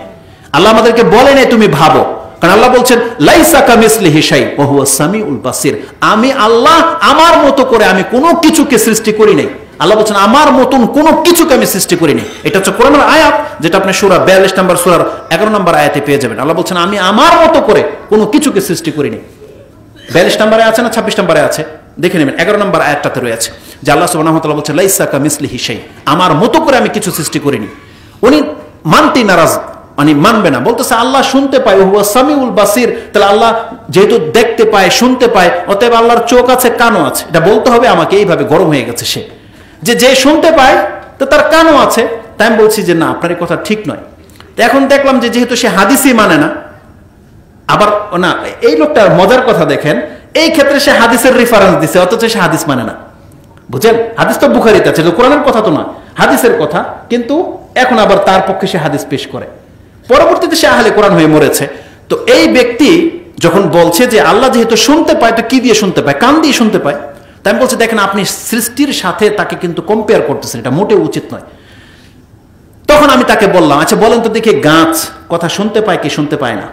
আল্লাহ আমাদেরকে বলে নাই তুমি ভাবো। কারণ আল্লাহ বলছেন লাইসা কামিসলিহি শাই ওয়া হুয়াস সামিউল বাসির, আমি আল্লাহ আমার মতো করে আমি কোনো কিছুকে সৃষ্টি করি নাই। আল্লাহ বলছেন আমার মতন কোনো কিছুকে আমি সৃষ্টি করিনি। এটা হচ্ছে কোরআনের আয়াত, যেটা আপনি সূরা 42 নম্বর সূরার 11 নম্বর আয়াতে পেয়ে যাবেন। আল্লাহ বলছেন আমি আমার মতো করে কোনো কিছুকে সৃষ্টি করিনি। 42 নম্বরে আছে না 26 নম্বরে আছে, দেখে নেবেন। 11 নম্বর আয়াতটাতে রয়েছে যে আল্লাহ সুবহানাহু ওয়া তাআলা বলছেন লাইসা কামিসলিহি শাই, আমার মতো করে আমি কিছু সৃষ্টি করিনি। উনি মানতেই নারাজ, মানে মানবে না, বলতেছে আল্লাহ শুনতে পায়, হুয়া সামিউল বাসির। তাহলে আল্লাহ যেহেতু দেখতে পায়, শুনতে পায়, অতএব আল্লাহর চোখ আছে, কানও আছে। এটা বলতে হবে আমাকে। এইভাবে গরম হয়ে গেছে সে, যে শুনতে পায় তো তার কানও আছে। তাই আমি বলছি যে না, আপনার এই কথা ঠিক নয়। তো এখন দেখলাম যে যেহেতু সে হাদিসই মানে না, আবার না, এই লোকটার মজার কথা দেখেন, এই ক্ষেত্রে সে হাদিসের রেফারেন্স দিছে, অথচ সে হাদিস মানে না। বুঝেন, হাদিস তো বুখারীতে আছে, কোরআনের কথা তো না, হাদিসের কথা, কিন্তু এখন আবার তার পক্ষে সে হাদিস পেশ করে। পরবর্তীতে সে আহলে কোরআন হয়ে মরেছে। তো এই ব্যক্তি যখন বলছে যে আল্লাহ যেহেতু শুনতে পায়, তো কি দিয়ে শুনতে পায়? কান দিয়ে শুনতে পায়। তাই আমি বলছি দেখেন, আপনি সৃষ্টির সাথে তাকে কিন্তু কম্পেয়ার করতেছেন, এটা মোটেও উচিত নয়। তখন আমি তাকে বললাম, আচ্ছা বলেন তো দেখি, গাছ কথা শুনতে পায় কি শুনতে পায় না?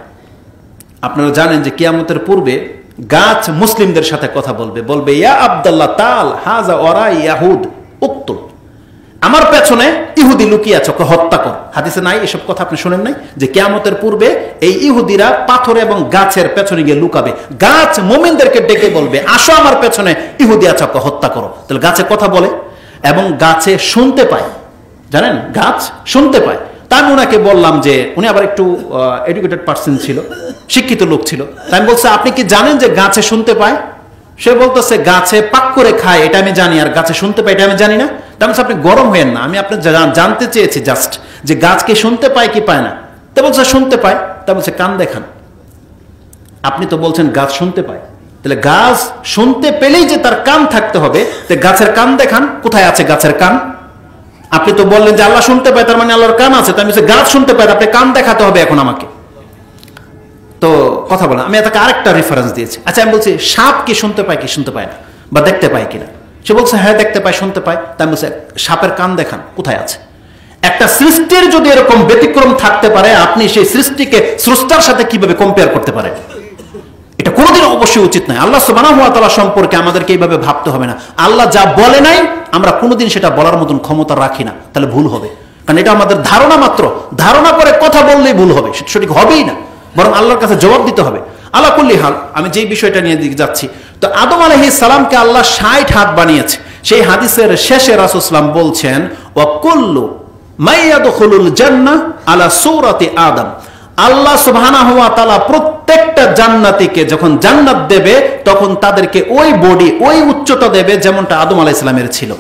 আপনারা জানেন যে কিয়ামতের পূর্বে গাছ মুসলিমদের সাথে কথা বলবে ইয়া আব্দুল্লাহ তাল হাজা ওরা ইয়াহুদ উক্তুল, আমার পেছনে ইহুদি লুকিয়ে আছে, ওকে হত্যা কর। হাদিসে নাই এসব কথা? আপনি শুনেন নাই যে কিয়ামতের পূর্বে এই ইহুদিরা পাথর এবং গাছের পেছনে গিয়ে লুকাবে, গাছ মুমিনদেরকে ডেকে বলবে আসো আমার পেছনে ইহুদি আছে, ওকে হত্যা করো। তাহলে গাছে কথা বলে এবং গাছে শুনতে পায়, জানেন, গাছ শুনতে পায়। তা আমি ওনাকে বললাম যে, উনি আবার একটু এডুকেটেড পার্সন ছিল, শিক্ষিত লোক ছিল। তাই আমি বলছি আপনি কি জানেন যে গাছে শুনতে পায়? সে বলতেছে গাছে পাক করে খায়, এটা আমি জানি, আর গাছে শুনতে পায় এটা আমি জানি না। তার মানে আপনি গরম হয়েন না, আমি আপনি জানতে চেয়েছি জাস্ট যে গাছকে শুনতে পায় কি পায় না। তা বলছে শুনতে পায়। তা বলছে কান দেখান। আপনি তো বলছেন গাছ শুনতে পায়, তাহলে গাছ শুনতে পেলেই যে তার কান থাকতে হবে, তো গাছের কান দেখান, কোথায় আছে গাছের কান? আপনি তো বললেন যে আল্লাহ শুনতে পায়, তার মানে আল্লাহর কান আছে। তাই বলছে গাছ শুনতে পায়, আপনি কান দেখাতে হবে এখন আমাকে। তো কথা বলেন, আমি তাকে আরেকটা রেফারেন্স দিয়েছি। আচ্ছা আমি বলছি সাপ কি শুনতে পায় কি শুনতে পায় না, বা দেখতে পায় কিনা? সে বলছে হ্যাঁ দেখতে পায়, শুনতে পায়। তাই বলছে সাপের কান দেখান, কোথায় আছে? একটা সৃষ্টির যদি এরকম ব্যতিক্রম থাকতে পারে, আপনি সেই সৃষ্টিকে স্রষ্টার সাথে কিভাবে কম্পেয়ার করতে পারেন? এটা কোনোদিন অবশ্যই উচিত নয়। আল্লাহ সুবহানাহু ওয়া তাআলা সম্পর্কে আমাদেরকে এইভাবে ভাবতে হবে না। আল্লাহ যা বলে নাই আমরা কোনোদিন সেটা বলার মতন ক্ষমতা রাখি না, তাহলে ভুল হবে। কারণ এটা আমাদের ধারণা মাত্র, ধারণা করে কথা বললেই ভুল হবে, সেটা সঠিক হবেই না, বরং আল্লাহর কাছে জবাব দিতে হবে। আল্লাহ কুল্লি হাল, আমি যেই বিষয়টা নিয়ে যাচ্ছি, তো আদম আলাইহিস সালামকে আল্লাহ 60 হাত বানিয়েছে। সেই হাদিসের শেষে রাসূল সাল্লাল্লাহু আলাইহি ওয়াসাল্লাম বলছেন ওয়া কুল্লু মাইয়াদখুলুল জান্নাহ আলা সূরাতি আদম। আল্লাহ সুবহানাহু ওয়া তাআলা প্রত্যেকটা জান্নাতীকে যখন জান্নাত দেবে, তখন তাদেরকে ওই বডি, ওই উচ্চতা দেবে যেমনটা আদম আলাইহিস সালামের ছিল।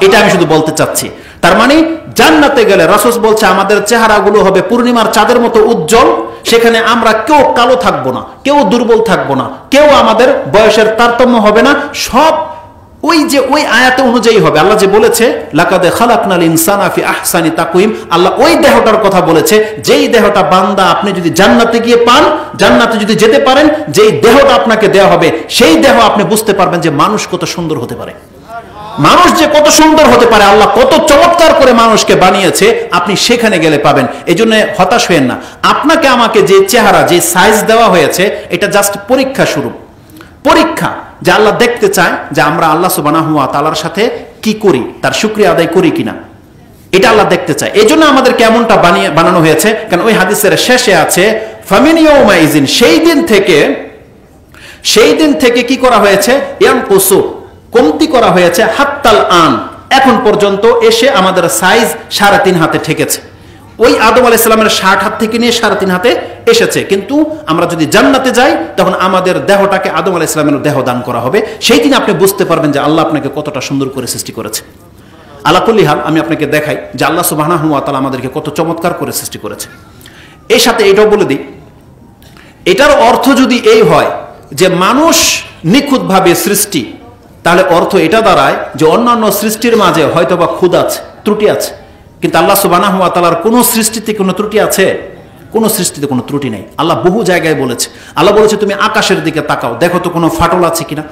এটা আমি শুধু বলতে চাচ্ছি। তার মানে জান্নাতে গেলে রাসূল বলছে আমাদের চেহারাগুলো হবে পূর্ণিমার চাঁদের মতো উজ্জ্বল। সেখানে আমরা কেউ কালো থাকবো না, কেউ দুর্বল থাকবো না, কেউ আমাদের বয়সের তারতম্য হবে না, সব ওই আয়াতে অনুযায়ী হবে। আল্লাহ যে বলেছে লাকাদ খালাকনাল ইনসানা ফি আহসানি তাকওয়িম, আল্লাহ ওই দেহটার কথা বলেছে, যেই দেহটা বান্দা আপনি যদি জান্নাতে গিয়ে পান, জান্নাতে যদি যেতে পারেন, যেই দেহটা আপনাকে দেওয়া হবে, সেই দেহ আপনি বুঝতে পারবেন যে মানুষ কত সুন্দর হতে পারে, মানুষ যে কত সুন্দর হতে পারে, আল্লাহ কত চমৎকার করে মানুষকে বানিয়েছে, আপনি সেখানে গেলে পাবেন। এই জন্য হতাশ হয়েন না। আপনাকে আমাকে যে চেহারা, যে সাইজ দেওয়া হয়েছে, এটা জাস্ট পরীক্ষা শুরু, পরীক্ষা, যে আল্লাহ দেখতে চায় যে আমরা আল্লাহ সুবহানাহু ওয়া তাআলার সাথে কি করি, তার শুকরিয়া আদায় করি কিনা, এটা আল্লাহ দেখতে চায়। এই জন্য আমাদের কেমনটা বানানো হয়েছে, কারণ ওই হাদিসের শেষে আছে ফামিন ইয়াউমাইজিন, সেই দিন থেকে কি করা হয়েছে, ইয়ানকুসু, কমতি করা হয়েছে, হাত্তাল আন, এখন পর্যন্ত এসে আমাদের সাইজ 3.5 হাতে ঠেকেছে। ওই আদম আলাইহিস সালামের 60 হাত থেকে নিয়ে 3.5 হাতে এসেছে। কিন্তু আমরা যদি জান্নাতে যাই, তখন আমাদের দেহটাকে আদম আলাইহিস সালামের দেহ দান করা হবে। সেই দিন আপনি বুঝতে পারবেন যে আল্লাহ আপনাকে কতটা সুন্দর করে সৃষ্টি করেছে। আলা কুল্লি হাল, আমি আপনাকে দেখাই যে আল্লাহ সুবহানাহু ওয়া তাআলা আমাদেরকে কত চমৎকার করে সৃষ্টি করেছে। এর সাথে এটাও বলে দিই, এটার অর্থ যদি এই হয় যে মানুষ নিখুঁতভাবে সৃষ্টি, তাহলে অর্থ এটা দাঁড়ায় যে অন্যান্য সৃষ্টির মাঝে হয়তোবা খুঁত আছে, ত্রুটি আছে, কিন্তু আল্লাহ সুবহানাহু ওয়া তাআলার কোন সৃষ্টিতে কোনো ত্রুটি আছে? কোন সৃষ্টিতে কোনো ত্রুটি নেই। আল্লাহ বহু জায়গায় বলেছে, আল্লাহ বলেছে তুমি আকাশের দিকে তাকাও, দেখো তো কোনো ফাটল আছে কিনা।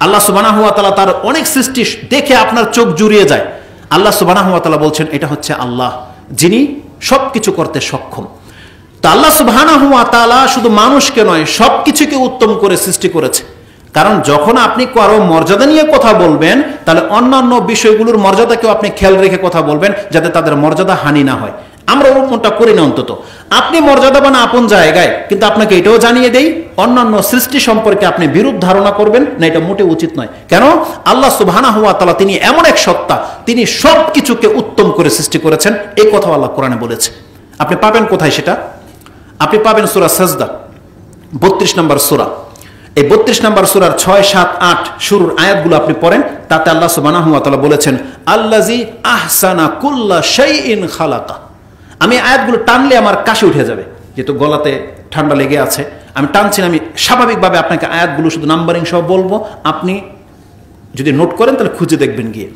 আল্লাহ সুবহানাহু ওয়া তাআলা তার অনেক সৃষ্টি দেখে আপনার চোখ জুড়িয়ে যায়। আল্লাহ সুবহানাহু ওয়া তাআলা বলছেন এটা হচ্ছে আল্লাহ, যিনি সবকিছু করতে সক্ষম। তো আল্লাহ সুবহানাহু ওয়া তাআলা শুধু মানুষকে নয়, সবকিছুকে উত্তম করে সৃষ্টি করেছে। কারণ যখন আপনি কারো মর্যাদা নিয়ে কথা বলবেন, তাহলে অন্যান্য বিষয়গুলোর মর্যাদাকেও আপনি খেয়াল রেখে কথা বলবেন, যাতে তাদের মর্যাদা হানি না হয়। আমরা ওরকমটা করি না। অন্তত আপনি মর্যাদাবান আপন জায়গায়, কিন্তু আপনাকে এটাও জানিয়ে দেই, অন্যান্য সৃষ্টি সম্পর্কে আপনি বিরূপ ধারণা করবেন না, এটা মোটেও উচিত নয়। কেন? আল্লাহ সুবহানাহু ওয়া তাআলা তিনি এমন এক সত্তা, তিনি সব কিছুকে উত্তম করে সৃষ্টি করেছেন। এই কথা আল্লাহ কোরআনে বলেছে। আপনি পাবেন কোথায় সেটা? আপনি পাবেন সূরা সাজদা 32 নম্বর সূরা। এই 32 নম্বর সূরার 6, 7, 8 শুরুর আয়াতগুলো আপনি পড়েন। তাতে আল্লাহ সুবহানাহু ওয়া তাআলা বলেছেন, আল্লাযী আহসানা কুল্লা শাইইন খালাকা। আমি আয়াতগুলো টানলে আমার কাশি উঠে যাবে, যেহেতু গলাতে ঠান্ডা লেগে আছে। আমি টানছি না, আমি স্বাভাবিকভাবে আপনাকে আয়াতগুলো শুধু নাম্বারিং সহ বলবো, আপনি যদি নোট করেন তাহলে খুঁজে দেখবেন গিয়ে।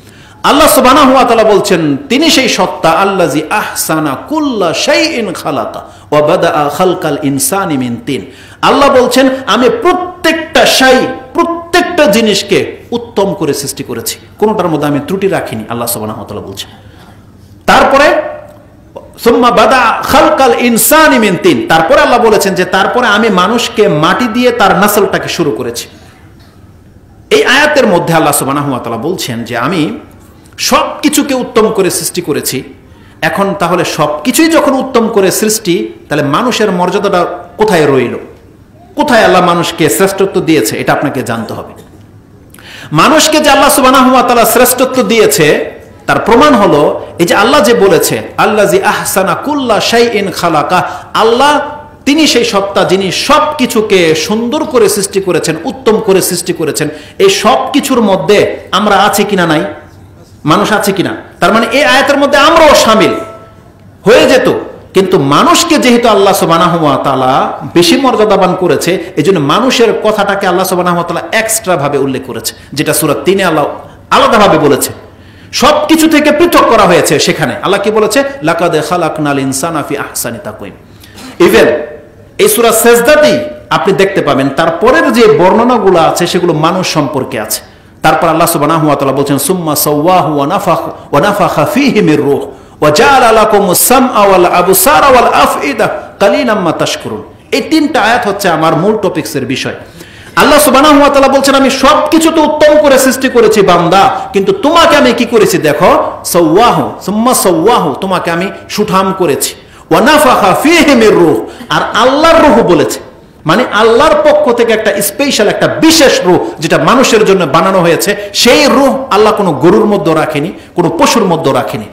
আল্লাহ সুবহানাহু ওয়া তাআলা বলছেন, তিনি সেই সত্তা আল্লাযী আহসানা কুল্লা শাইইন খালাকা ওয়া বাদাআ খালকাল ইনসানি মিন তিন। আল্লাহ বলছেন, আমি প্রত্যেকটা প্রত্যেকটা জিনিসকে উত্তম করে সৃষ্টি করেছি, কোনোটার মধ্যে আমি ত্রুটি রাখিনি, আল্লাহ সুবহানাহু ওয়া তাআলা বলছেন। তারপরে সুম্মা বাদা খালকাল ইনসানি মিন তিন, তারপরে আল্লাহ বলেছেন যে তারপরে আমি মানুষকে মাটি দিয়ে তার নাসলটাকে শুরু করেছি। এই আয়াতের মধ্যে আল্লাহ সুবহানাহু ওয়া তাআলা বলছেন যে আমি সব কিছুকে উত্তম করে সৃষ্টি করেছি। এখন তাহলে সব কিছুই যখন উত্তম করে সৃষ্টি, তাহলে মানুষের মর্যাদাটা কোথায় রইল? কোথায় আল্লাহ মানুষকে শ্রেষ্ঠত্ব দিয়েছে? এটা আপনাকে জানতে হবে। মানুষকে যে আল্লাহ সুবহানাহু ওয়া তাআলা শ্রেষ্ঠত্ব দিয়েছে, তার প্রমাণ হলো এই যে আল্লাহ যে বলেছে, আল্লাযী আহসানা কুল্লা শাইইন খালাকা, আল্লাহ তিনি সেই সত্তা যিনি সব কিছুকে সুন্দর করে সৃষ্টি করেছেন, উত্তম করে সৃষ্টি করেছেন। এই সব কিছুর মধ্যে আমরা আছি কিনা? নাই। মানুষ আছে কিনা? তার মানে এই আয়াতের মধ্যে আমরাও শামিল হয়ে যেত। কিন্তু মানুষকে যেহেতু আল্লাহ সুবহানাহু ওয়া তাআলা বেশি মর্যাদাবান করেছে, এজন্য মানুষের কথাটাকে আল্লাহ সুবহানাহু ওয়া তাআলা এক্সট্রা ভাবে উল্লেখ করেছে, যেটা সূরা 3 আল্লাহ আলাদাভাবে বলেছে। সবকিছু থেকে পৃথক করা হয়েছে। সেখানে আল্লাহ কি বলেছে? লাকাদ খালাকনাল ইনসানা ফি আহসানি তাকওয়িম। ইভেন এই সূরা সাজদাতেই আপনি দেখতে পাবেন তারপরের যে বর্ণনাগুলো আছে সেগুলো মানুষ সম্পর্কে আছে। তারপর আল্লাহ সুবহানাহু ওয়া তাআলা বলেছেন, সুম্মা সাওয়াহু ওয়া নাফাখা ফীহি মির রূহ ওয়া জাআলা লাকুমুস সামআ ওয়াল আবসারা ওয়াল আফইদা কালিলাম মা তাশকুরুন। এই তিনটা আয়াত হচ্ছে আমার মূল টপিকসের বিষয়। আল্লাহ সুবহানাহু ওয়া তাআলা বলছেন, আমি সবকিছু তো উত্তম করে সৃষ্টি করেছি বান্দা, কিন্তু তোমাকে আমি কি করেছি দেখো, সাওয়াহু সুম্মা সাওয়াহু, তোমাকে আমি সুঠাম করেছি। ওয়া নাফাখা ফীহি মির রূহ, আর আল্লাহর রূহ বলেছে, মানে আল্লাহর পক্ষ থেকে একটা স্পেশাল, একটা বিশেষ রূহ যেটা মানুষের জন্য বানানো হয়েছে। সেই রূহ আল্লাহ কোনো গরুর মধ্যে রাখেনি, কোনো পশুর মধ্যে রাখেনি,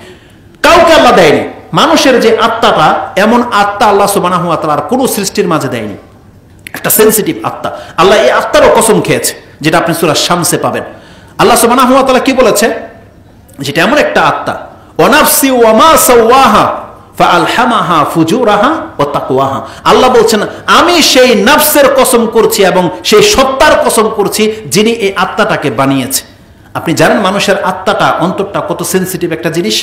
কাউকে আল্লাহ দেয়নি। মানুষের যে আত্মাটা, এমন আত্মা আল্লাহ সুবহানাহু ওয়া তাআলা কোনো সৃষ্টির মাঝে দেয়নি। একটা সেন্সিটিভ আত্মা। আল্লাহ এই আত্মারও কসম খেয়েছে, যেটা আপনি সূরা শামসে পাবেন। আল্লাহ সুবহানাহু ওয়া তাআলা কি বলেছে? যেটা এমন একটা আত্মা, ওয়া নাফসি ওয়া মা সাওয়াহা ফাআলহামাহা ফুজুরাহা ওয়া তাকওয়াহা। আল্লাহ বলছেন, আমি সেই নফসের কসম করছি এবং সেই সত্তার কসম করছি যিনি এই আত্মাটাকে বানিয়েছে। আপনি জানেন মানুষের আত্মাটা, অন্তরটা কত সেন্সিটিভ একটা জিনিস।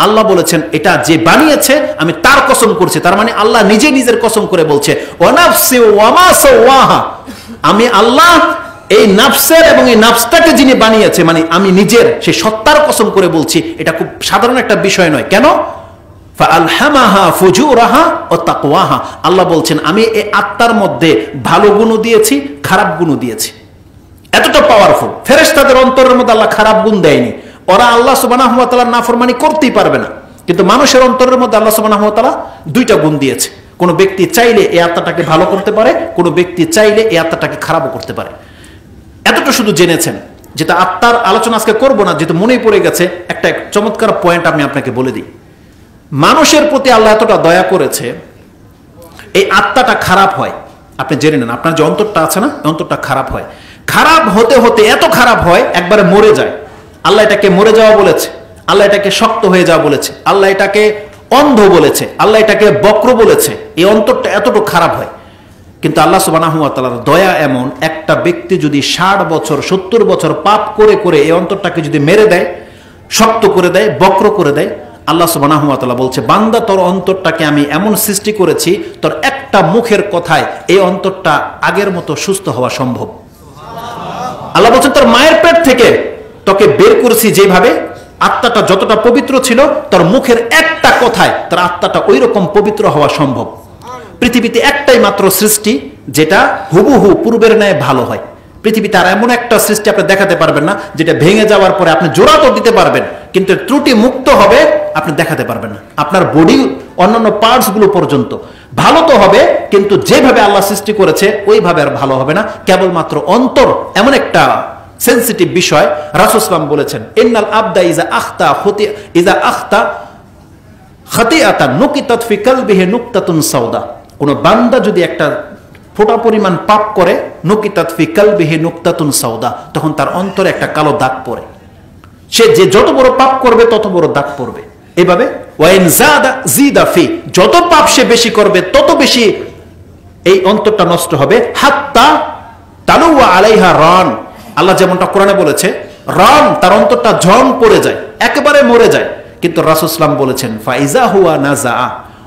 আল্লাহ বলেছেন, এটা যে বানিয়েছে আমি তার কসম করছি। তার মানে আল্লাহ নিজে নিজের কসম করে বলছে, ওয়া নাফসি ওয়া মা সাওয়াহা, আমি আল্লাহ এই নাফসের এবং এই নাফসটাকে যিনি বানিয়েছে, মানে আমি নিজের সেই সত্তার কসম করে বলছি। এটা খুব সাধারণ একটা বিষয় নয়। কেন? ফাআলহামাহা ফুজুরাহা ওয়া তাকওয়াহা। আল্লাহ বলছেন, আমি এই আত্মার মধ্যে ভালো গুণও দিয়েছি, খারাপ গুণও দিয়েছি। এতটা পাওয়ারফুল। ফেরেশতাদের অন্তরের মধ্যে আল্লাহ খারাপ গুণ দেয়নি, ওরা আল্লাহ সুবহানাহু ওয়া তাআলার নাফরমানি করতেই পারবে না। কিন্তু মানুষের অন্তরের মধ্যে আল্লাহ সুবহানাহু ওয়া তাআলা দুইটা গুণ দিয়েছে। কোনো ব্যক্তি চাইলে এই আত্মাটাকে ভালো করতে পারে, কোনো ব্যক্তি চাইলে এই আত্মাটাকে খারাপও করতে পারে। এতটা শুধু জেনেছেন, যেটা আত্মার আলোচনা আজকে করবো না, যেহেতু মনেই পড়ে গেছে। একটা চমৎকার পয়েন্ট আমি আপনাকে বলে দিই। মানুষের প্রতি আল্লাহ এতটা দয়া করেছে, এই আত্মাটা খারাপ হয়, আপনি জেনে নেন। আপনার যে অন্তরটা আছে না, অন্তরটা খারাপ হয়। খারাপ হতে হতে এত খারাপ হয়, একবারে মরে যায়। আল্লাহ এটাকে মরে যাওয়া বলেছে, আল্লাহ এটাকে শক্ত হয়ে যাওয়া বলেছে, আল্লাহ এটাকে অন্ধ বলেছে, আল্লাহ এটাকে বক্র বলেছে। এই অন্তরটা এতটুকু খারাপ হয়। কিন্তু আল্লাহ সুবহানাহু ওয়া তাআলার দয়া এমন, একটা ব্যক্তি যদি 60 বছর 70 বছর পাপ করে করে এই অন্তরটাকে যদি মেরে দেয়, শক্ত করে দেয়, বক্র করে দেয়, আল্লাহ সুবহানাহু ওয়া তাআলা বলছে, বান্দা তোর অন্তরটাকে আমি এমন সৃষ্টি করেছি, তোর একটা মুখের কথায় এই অন্তরটা আগের মতো সুস্থ হওয়া সম্ভব। আল্লাহ বলছেন, তোর মায়ের পেট থেকে তোকে বের করেছি যেভাবে, আত্মাটা যতটা পবিত্র ছিল, তোর মুখের একটা কথায় তোর আত্মাটা ওই রকম পবিত্র হওয়া সম্ভব। পৃথিবীতে একটাই মাত্র সৃষ্টি যেটা হুবহু পূর্বের ন্যায় ভালো হয়। পৃথিবীতে আর এমন একটা সৃষ্টি আপনি দেখাতে পারবেন না যেটা ভেঙে যাওয়ার পরে আপনি জোড়া তো দিতে পারবেন, কিন্তু ত্রুটি মুক্ত হবে আপনি দেখাতে পারবেন না। আপনার বডি অন্যান্য পার্টস গুলো পর্যন্ত ভালো তো হবে, কিন্তু যেভাবে আল্লাহ সৃষ্টি করেছে ওইভাবে আর ভালো হবে না। কেবলমাত্র অন্তর এমন একটা সেন্সিটিভ বিষয়। রাসূল সাল্লাল্লাহু আলাইহি ওয়াসাল্লাম বলেছেন, ইন্নাল আবদা ইজা আখতা খাতিআতান নুকিতাত ফি কলবিহি নুকতাতুন সাওদা। কোন বান্দা যদি একটা ফোঁটা পরিমাণ পাপ করে, নুকিতাত ফি কলবিহি নুকতাতুন সাওদা, তখন তার অন্তরে একটা কালো দাগ পড়ে। সে যে যত বড় পাপ করবে তত বড় দাগ পড়বে। এভাবে ওয়াইন জিদা ফি, যত পাপ সে বেশি করবে তত বেশি এই অন্তরটা নষ্ট হবে। হাত্তা তালুয়া আলাইহা রান, আল্লাহ যেমনটা কোরআনে বলেছে, রান, তার অন্তরটা ঝন পড়ে যায়, একেবারে মরে যায়। কিন্তু রাসূল সাল্লাল্লাহু আলাইহি ওয়াসাল্লাম বলেছেন, ফাইজা হুয়া নাজা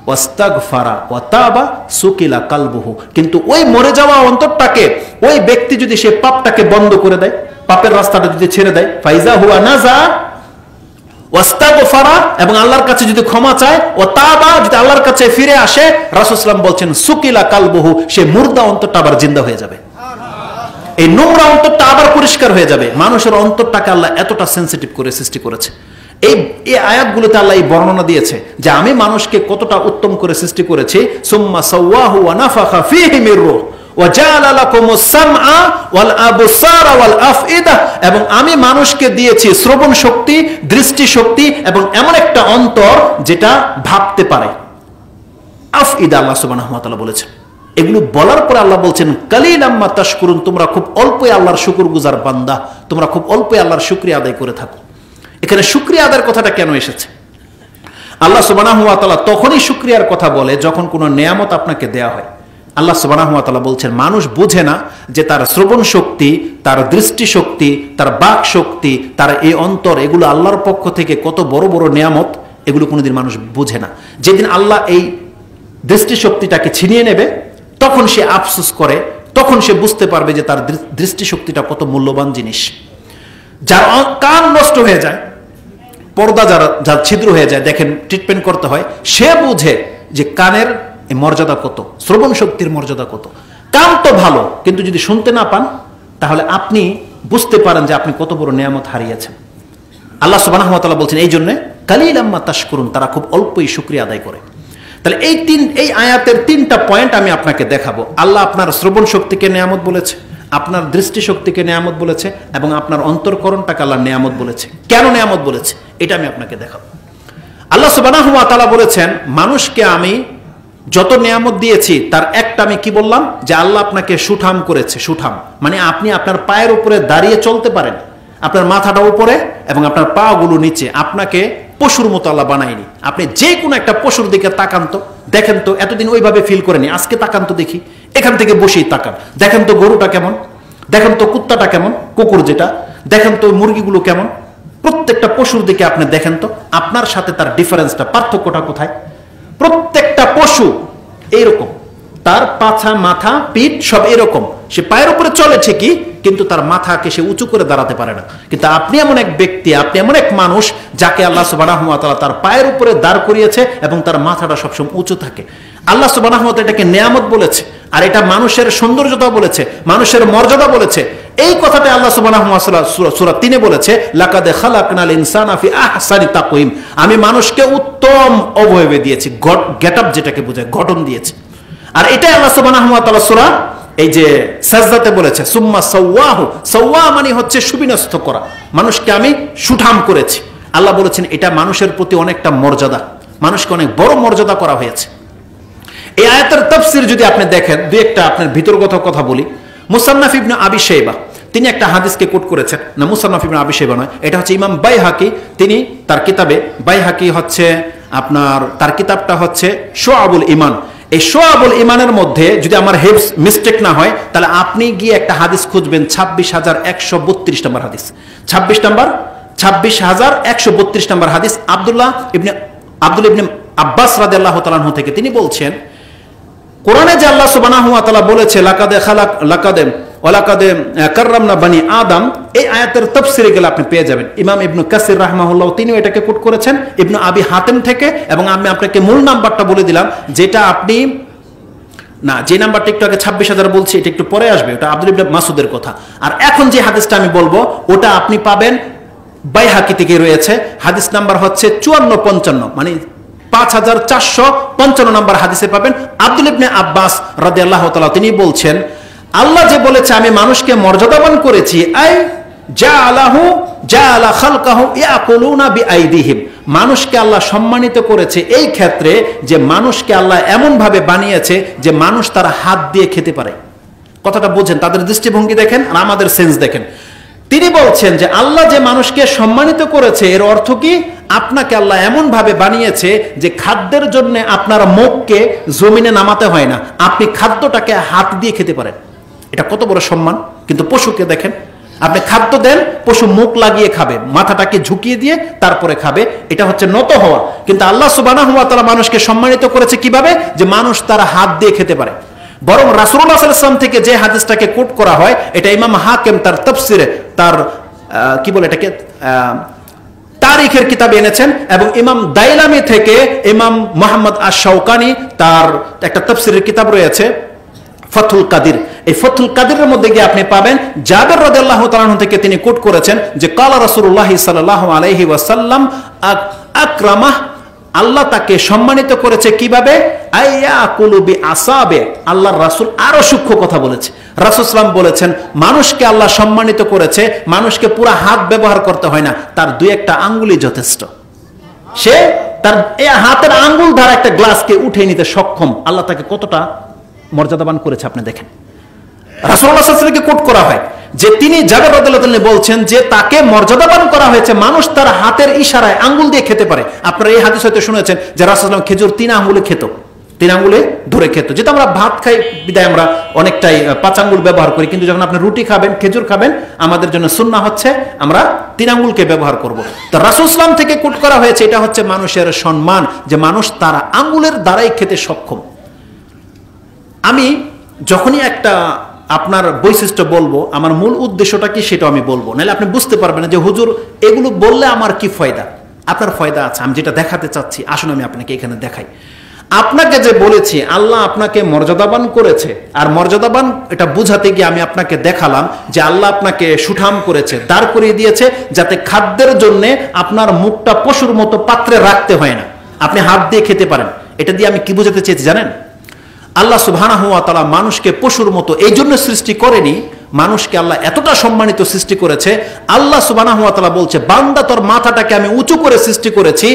ওয়াস্তাগফারা ওয়া তাবা সুকিলা কালবুহু, কিন্তু ওই মরে যাওয়া অন্তরটাকে ওই ব্যক্তি যদি সে পাপটাকে বন্ধ করে দেয়, পাপের রাস্তাটা যদি ছেড়ে দেয়, ফাইজা হুয়া নাজা ওয়াস্তাগফারা, এবং আল্লাহর কাছে যদি ক্ষমা চায়, ও তাবা, যদি আল্লাহর কাছে ফিরে আসে, রাসূল সাল্লাল্লাহু আলাইহি ওয়াসাল্লাম বলছেন সুকিলা কালবুহু, সে মুর্দা অন্তরটা আবার জিন্দা হয়ে যাবে, এই নোংরা অন্তরটা আবার পরিষ্কার হয়ে যাবে। মানুষের অন্তরটাকে আল্লাহ এতটা সেন্সিটিভ করে সৃষ্টি করেছে। এই আয়াতগুলোতে আল্লাহ এই বর্ণনা দিয়েছে যে আমি মানুষকে কতটা উত্তম করে সৃষ্টি করেছি। সুম্মা সাওয়াহু ওয়া নাফাখা ফীহি মির রূহ ওয়া জাআলা লাকুমুস সামআ ওয়াল আবসারা ওয়াল আফইদা, এবং আমি মানুষকে দিয়েছি শ্রবণ শক্তি, দৃষ্টি শক্তি এবং এমন একটা অন্তর যেটা ভাবতে পারে। আফইদা আল্লাহ সুবহানাহু ওয়া তাআলা বলেছেন। এগুলো বলার পরে আল্লাহ বলছেন, কালিলাম মা তাশকুরুন, তোমরা খুব অল্পই আল্লাহর শুকরগুজার বান্দা, তোমরা খুব অল্পই আল্লাহর শুকরিয়া আদায় করে থাকো। এখানে শুকরিয়া আদায়ের কথাটা কেন এসেছে? আল্লাহ সুবহানাহু ওয়া তাআলা তখনই শুকরিয়ার কথা বলে যখন কোনো নেয়ামত আপনাকে দেয়া হয়। আল্লাহ সুবহানাহু ওয়া তাআলা বলছেন, মানুষ বুঝে না যে তার শ্রবণ শক্তি, তার দৃষ্টি শক্তি, তার বাক শক্তি, তার এই অন্তর, এগুলো আল্লাহর পক্ষ থেকে কত বড় বড় নেয়ামত, এগুলো কোনোদিন মানুষ বুঝে না। যেদিন আল্লাহ এই দৃষ্টি শক্তিটাকে ছিনিয়ে নেবে, তখন সে আফসোস করে, তখন সে বুঝতে পারবে যে তার দৃষ্টিশক্তিটা কত মূল্যবান জিনিস। যার কান নষ্ট হয়ে যায়, পর্দা যার ছিদ্র হয়ে যায়, দেখেন ট্রিটমেন্ট করতে হয়, সে বুঝে যে কানের মর্যাদা কত, শ্রবণ শক্তির মর্যাদা কত। কান তো ভালো, কিন্তু যদি শুনতে না পান তাহলে আপনি বুঝতে পারেন যে আপনি কত বড় নেয়ামত হারিয়েছেন। আল্লাহ সুবহানাহু ওয়া তাআলা বলছেন এই জন্য কালিলাম মা তাশকুরুন, তারা খুব অল্পই শুকরিয়া আদায় করে। তাহলে এই আয়াতের তিনটা পয়েন্ট আমি আপনাকে দেখাবো। আল্লাহ আপনার শ্রবণ শক্তিকে নেয়ামত বলেছে, আপনার দৃষ্টি শক্তিকে নেয়ামত বলেছে, এবং আপনার অন্তরকরণটাকে আল্লাহ নেয়ামত বলেছে। কেন নেয়ামত বলেছে এটা আমি আপনাকে দেখাবো। আল্লাহ সুবহানাহু ওয়া তাআলা বলেছেন, মানুষকে আমি যত নেয়ামত দিয়েছি তার একটা আমি কি বললাম, যে আল্লাহ আপনাকে সুঠাম করেছে। সুঠাম মানে আপনি আপনার পায়ের উপরে দাঁড়িয়ে চলতে পারেন, আপনার মাথাটা উপরে এবং আপনার পা গুলো নিচে। আপনাকে পশুর মতো আল্লাহ বানায়নি। আপনি যে কোনো একটা পশুর দিকে তাকান তো, দেখেন তো, এতদিন ওইভাবে ফিল করেনি, আজকে তাকান তো দেখি, এখান থেকে বসেই তাকান, দেখেন তো গরুটা কেমন, দেখেন তো কুত্তাটা কেমন, কুকুর যেটা, দেখেন তো মুরগিগুলো কেমন। প্রত্যেকটা পশুর দিকে আপনি দেখেন তো, আপনার সাথে তার ডিফারেন্সটা, পার্থক্যটা কোথায়? প্রত্যেকটা পশু এইরকম, তার পাছা, মাথা, পিঠ সব এরকম। সে পায়ের উপরে চলে ঠিকই, কিন্তু তার মাথাকে সে উঁচু করে দাঁড়াতে পারে না। কিন্তু আপনি এমন এক ব্যক্তি, আপনি এমন এক মানুষ যাকে আল্লাহ সুবহানাহু ওয়া তাআলা তার পায়ের উপরে দাঁড় করিয়েছে এবং তার মাথাটা সবসময় উঁচু থাকে। আল্লাহ সুবহানাহু ওয়া তাআলা এটাকে নেয়ামত বলেছে, আর এটা মানুষের সৌন্দর্যতা বলেছে, মানুষের মর্যাদা বলেছে। এই কথাটা আল্লাহ সুবহানাহু ওয়া তাআলা সূরা ৩ বলেছে, লাকাদ খালাকনাল ইনসানা ফি আহসানি তাকওয়িম, আমি মানুষকে উত্তম অবয়বে দিয়েছি, গেটআপ যেটাকে বোঝায়, গঠন দিয়েছি। আর এটাই আল্লাহ সুবহানাহু ওয়া তাআলা সূরা এই যে সাজদাতে বলেছে, সুম্মা সাওয়াহু, সাওয়া মানে হচ্ছে সুবিন্যস্ত করা, মানুষকে আমি সুঠাম করেছি। আল্লাহ বলেছেন এটা মানুষের প্রতি অনেকটা মর্যাদা, মানুষকে অনেক বড় মর্যাদা করা হয়েছে। এই আয়াতের তাফসীর যদি আপনি দেখেন, দুই একটা আপনার ভিতরগত কথা বলি। মুসান্নাফ ইবনে আবি শাইবা তিনি একটা হাদিসকে কোট করেছেন, না মুসান্নাফ ইবনে আবি শাইবা নয়, এটা হচ্ছে ইমাম বাইহাকি। তিনি তার কিতাবে, বাইহাকি হচ্ছে আপনার, তার কিতাবটা হচ্ছে শুআবুল ঈমান। এই শুআবুল ঈমানের মধ্যে যদি আমার হিফজ মিস্টেক না হয়, তাহলে আপনি গিয়ে একটা হাদিস খুঁজবেন 26,132 নম্বর হাদিস, 26,132 নম্বর হাদিস। আব্দুল্লাহ ইবনে আব্বাস রাদিয়াল্লাহু তাআলা আনহু থেকে তিনি বলছেন, কোরআনে যে আল্লাহ সুবহানাহু ওয়া তাআলা বলেছে লাকাদ কাররামনা বানি আদম, এই আয়াতের তাফসীরে গেলে আপনি পেয়ে যাবেন। ইমাম ইবনে কাসির রাহমাহুল্লাহ তিনিও এটাকে কোট করেছেন ইবনে আবি হাতেম থেকে, এবং আমি আপনাকে মূল নাম্বারটা বলে দিলাম, যেটা আপনি না, যে নাম্বারটা একটু আগে 26,000 বলছি এটা একটু পরে আসবে, ওটা আব্দুল ইবনে মাসউদের কথা। আর এখন যে হাদিসটা আমি বলবো ওটা আপনি পাবেন বাইহাকি থেকে রয়েছে, হাদিস নাম্বার হচ্ছে 5455, মানে 5455 নম্বর হাদিসে পাবেন। আব্দুল ইবনে আব্বাস রাদিয়াল্লাহু তাআলা তিনি বলছেন, আল্লাহ যে বলেছে আমি মানুষকে মর্যাদাবান করেছি, আই জাআলা খালকাহু ইয়াকুলুনা বিআইদিহিম, মানুষকে আল্লাহ সম্মানিত করেছে এই ক্ষেত্রে যে মানুষকে আল্লাহ এমন ভাবে বানিয়েছে যে মানুষ তার হাত দিয়ে খেতে পারে। কথাটা বুঝেন, তাদের দৃষ্টিভঙ্গি দেখেন আর আমাদের সেন্স দেখেন। তিনি বলছেন যে আল্লাহ যে মানুষকে সম্মানিত করেছে এর অর্থ কি, আপনাকে আল্লাহ এমন ভাবে বানিয়েছে যে খাদ্যের জন্য আপনার মুখকে জমিনে নামাতে হয় না, আপনি খাদ্যটাকে হাত দিয়ে খেতে পারেন। এটা কত বড় সম্মান। কিন্তু পশুকে দেখেন, আপনি খাদ্য দেন, পশু মুখ লাগিয়ে খাবে, মাথাটাকে ঝুঁকিয়ে দিয়ে তারপরে খাবে, এটা হচ্ছে নত হওয়া। কিন্তু আল্লাহ সুবহানাহু ওয়া তাআলা মানুষকে সম্মানিত করেছে কিভাবে, যে মানুষ তার হাত দিয়ে খেতে পারে। বরং রাসূলুল্লাহ সাল্লাল্লাহু আলাইহি ওয়াসাল্লাম থেকে যে হাদিসটাকে কোট করা হয়, এটা ইমাম হাকিম তার তাফসিরে, তার কি বলে এটাকে, তারিখের কিতাবে এনেছেন, এবং ইমাম দাইলামি থেকে ইমাম মুহাম্মদ আশ-শাওকানি তার একটা তাফসিরের কিতাব রয়েছে ফাথুল কাদির, এই ফাথুল কাদিরের মধ্যে গিয়ে আপনি পাবেন জাবের রাদিয়াল্লাহু তাআলা আনহু থেকে তিনি কোট করেছেন যে কালা রাসূলুল্লাহ সাল্লাল্লাহু আলাইহি ওয়াসাল্লাম আকরামাহ, আল্লাহ তাকে সম্মানিত করেছে কিভাবে, আইয়াকুলু বিআসাবে, আল্লাহর রাসূল আরো সূক্ষ্ম কথা বলেছে। রাসূল সাল্লাল্লাহু বলেছেন মানুষকে আল্লাহ সম্মানিত করেছে, মানুষকে পুরো হাত ব্যবহার করতে হয় না, তার দুই একটা আঙ্গুলই যথেষ্ট। সে তার এই হাতের আঙ্গুল দ্বারা একটা গ্লাসকে উঠিয়ে নিতে সক্ষম। আল্লাহ তাকে কতটা মর্যাদাবান করেছে আপনি দেখেন। রাসূলুল্লাহ সাল্লাল্লাহু আলাইহি ওয়াসাল্লামকে কোট করা হয় যে তিনি জাবের রাদিয়াল্লাহু তাআলা বলছেন যে তাকে মর্যাদাবান করা হয়েছে, মানুষ তার হাতের ইশারায় আঙ্গুল দিয়ে খেতে পারে। আপনারা এই হাদিস হয়তো শুনেছেন যে রাসূল সাল্লাল্লাহু আলাইহি ওয়াসাল্লাম খেজুর 3 আঙ্গুলে খেত, 3 আঙ্গুলে ধরে খেত। যেটা আমরা ভাত খাই বিদায় আমরা অনেকটাই 5 আঙ্গুল ব্যবহার করি, কিন্তু যখন আপনি রুটি খাবেন, খেজুর খাবেন, আমাদের জন্য সুন্নাহ হচ্ছে আমরা 3 আঙ্গুলকে ব্যবহার করব। তো রাসূল সাল্লাল্লাহু আলাইহি ওয়াসাল্লাম থেকে কোট করা হয়েছে, এটা হচ্ছে মানুষের সম্মান যে মানুষ তার আঙ্গুলের দ্বারাই খেতে সক্ষম। আমি যখনই একটা আপনার বৈশিষ্ট্য বলবো, আমার মূল উদ্দেশ্যটা কি সেটা আমি বলবো, নাহলে আপনি বুঝতে পারবেন না যে হুজুর এগুলো বললে আমার কি ফায়দা। আপনার ফায়দা আছে, আমি যেটা দেখাতে চাচ্ছি আসুন আমি আপনাকে এখানে দেখাই। আপনাকে যে বলেছি আল্লাহ আপনাকে মর্যাদাবান করেছে, আর মর্যাদাবান এটা বুঝাতে গিয়ে আমি আপনাকে দেখালাম যে আল্লাহ আপনাকে সুঠাম করেছে, দাঁড় করিয়ে দিয়েছে যাতে খাদ্যের জন্য আপনার মুখটা পশুর মতো পাত্রে রাখতে হয় না, আপনি হাত দিয়ে খেতে পারেন। এটা দিয়ে আমি কি বোঝাতে চেয়েছি জানেন, আল্লাহ সুবহানাহু ওয়া তাআলা মানুষকে পশুর মতো এই জন্য সৃষ্টি করেনি, মানুষকে আল্লাহ এতটা সম্মানিত সৃষ্টি করেছে। আল্লাহ সুবহানাহু ওয়া তাআলা বলছে বান্দা তোর মাথাটাকে আমি উঁচু করে সৃষ্টি করেছি,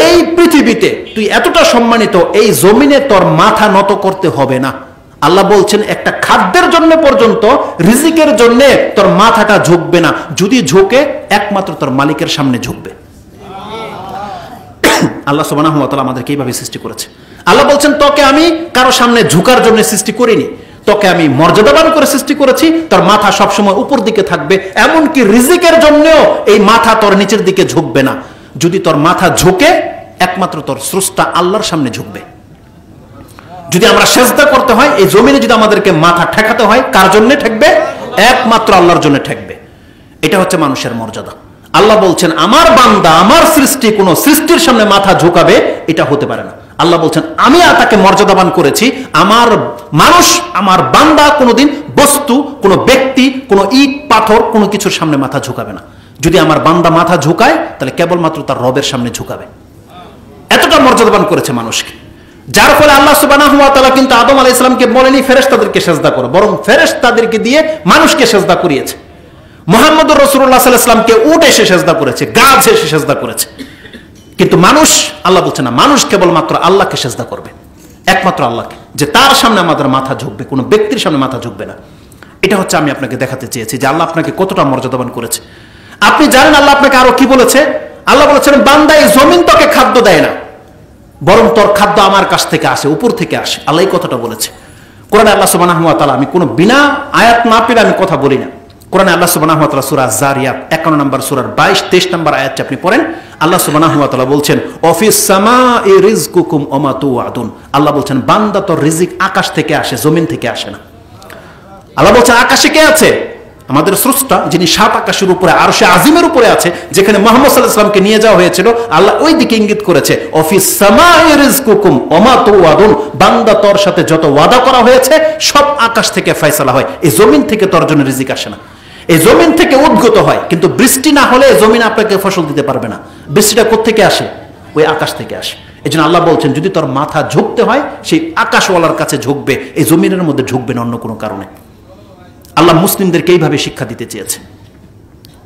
এই পৃথিবীতে তুই এতটা সম্মানিত, এই জমিনে তোর মাথা নত করতে হবে না। আল্লাহ বলছেন একটা খাদ্যের জন্য পর্যন্ত, রিজিকের জন্য তোর মাথাটা ঝুঁকবে না, যদি ঝুঁকে একমাত্র তোর মালিকের সামনে ঝুঁকবে। আল্লাহ সুবহানাহু ওয়া তাআলা আমাদেরকে এইভাবে সৃষ্টি করেছে। আল্লাহ বলছেন তোকে আমি কারো সামনে ঝুঁকার জন্য সৃষ্টি করিনি, তোকে আমি মর্যাদাবান করে সৃষ্টি করেছি, তোর মাথা সবসময় উপর দিকে থাকবে, এমনকি রিজিকের জন্যও এই মাথা তোর নিচের দিকে ঝুঁকবে না। যদি তোর মাথা ঝুঁকে একমাত্র তোর স্রষ্টা আল্লাহর সামনে ঝুঁকবে। যদি আমরা সেজদা করতে হয়, এই জমিনে যদি আমাদেরকে মাথা ঠেকাতে হয়, কার জন্য ঠেকবে? একমাত্র আল্লাহর জন্য ঠেকবে। এটা হচ্ছে মানুষের মর্যাদা। আল্লাহ বলছেন আমার বান্দা, আমার সৃষ্টি কোন সৃষ্টির সামনে মাথা ঝুঁকাবে এটা হতে পারে না। আল্লাহ বলছেন আমি তাকে মর্যাদাবান করেছি, আমার মানুষ, আমার বান্দা কোনোদিন বস্তু, কোনো ব্যক্তি, কোনো ইট পাথর, কোনো কিছুর সামনে মাথা ঝুঁকাবে না। যদি আমার বান্দা মাথা ঝুঁকায় তাহলে কেবলমাত্র তার রবের সামনে ঝুঁকাবে। এতটা মর্যাদাবান করেছে মানুষকে, যার ফলে আল্লাহ সুবহানাহু ওয়া তাআলা কিন্তু আদম আলাইহিস সালামকে বলেনি ফেরেশতাদেরকে সেজদা করো, বরং ফেরেশতাদেরকে দিয়ে মানুষকে সেজদা করিয়েছে। মুহাম্মদুর রাসূলুল্লাহ সাল্লাল্লাহু আলাইহি ওয়াসাল্লামকে উট এসে সেজদা করেছে, গাছ এসে সেজদা করেছে। কিন্তু মানুষ, আল্লাহ বলছে না, মানুষ কেবলমাত্র আল্লাহকে সেজদা করবে, একমাত্র আল্লাহকে, যে তার সামনে আমাদের মাথা ঝুঁকবে, কোনো ব্যক্তির সামনে মাথা ঝুঁকবে না। এটা হচ্ছে আমি আপনাকে দেখাতে চেয়েছি যে আল্লাহ আপনাকে কতটা মর্যাদাবান করেছে। আপনি জানেন আল্লাহ আপনাকে আরো কি বলেছে? আল্লাহ বলেছেন বান্দা এই জমিন তোকে খাদ্য দেয় না, বরং তোর খাদ্য আমার কাছ থেকে আসে, উপর থেকে আসে। আল্লাহ এই কথাটা বলেছে কোরআনে। আল্লাহ সুবহানাহু ওয়া তাআলা, আমি কোনো বিনা আয়াত না পেলে আমি কথা বলি না। কোরআনে আল্লাহ সুবহানাহু ওয়া তাআলা সূরা যারিয়াত 51 নম্বর সূরার 22-23 নম্বর আয়াতটি আপনি পড়েন। আল্লাহ সুবহানাহু ওয়া তাআলা বলছেন অফিস সামাই রিজকুকুম ওয়া মা তুআদুন। আল্লাহ বলছেন বান্দা তোর রিজিক আকাশ থেকে আসে, জমিন থেকে আসে না। আল্লাহ বলছেন আকাশে কে আছে? আমাদের স্রষ্টা যিনি 7 আকাশের উপরে আরশে আজিমের উপরে আছে, যেখানে মুহাম্মদ সাল্লাল্লাহু আলাইহি ওয়াসাল্লামকে নিয়ে যাওয়া হয়েছিল, আল্লাহ ওই দিকে ইঙ্গিত করেছে, অফিস সামাই রিজকুকুম ওমা তুআদুন, বান্দা তোর সাথে যত ওয়াদা করা হয়েছে সব আকাশ থেকে ফয়সালা হয়, এই জমিন থেকে তোর জন্য রিজিক আসে না, এই জমিন থেকে উদ্গত হয়। কিন্তু বৃষ্টি না হলে জমিন আপনাকে ফসল দিতে পারবে না। বৃষ্টিটা কোত্থেকে আসে? ওই আকাশ থেকে আসে। এই জন্য আল্লাহ বলছেন, যদি তোর মাথা ঝুঁকতে হয় সেই আকাশওয়ালার কাছে ঝুঁকবে, এই জমিনের মধ্যে ঝুঁকবে না অন্য কোনো কারণে। আল্লাহ মুসলিমদেরকে এইভাবে শিক্ষা দিতে চেয়েছে।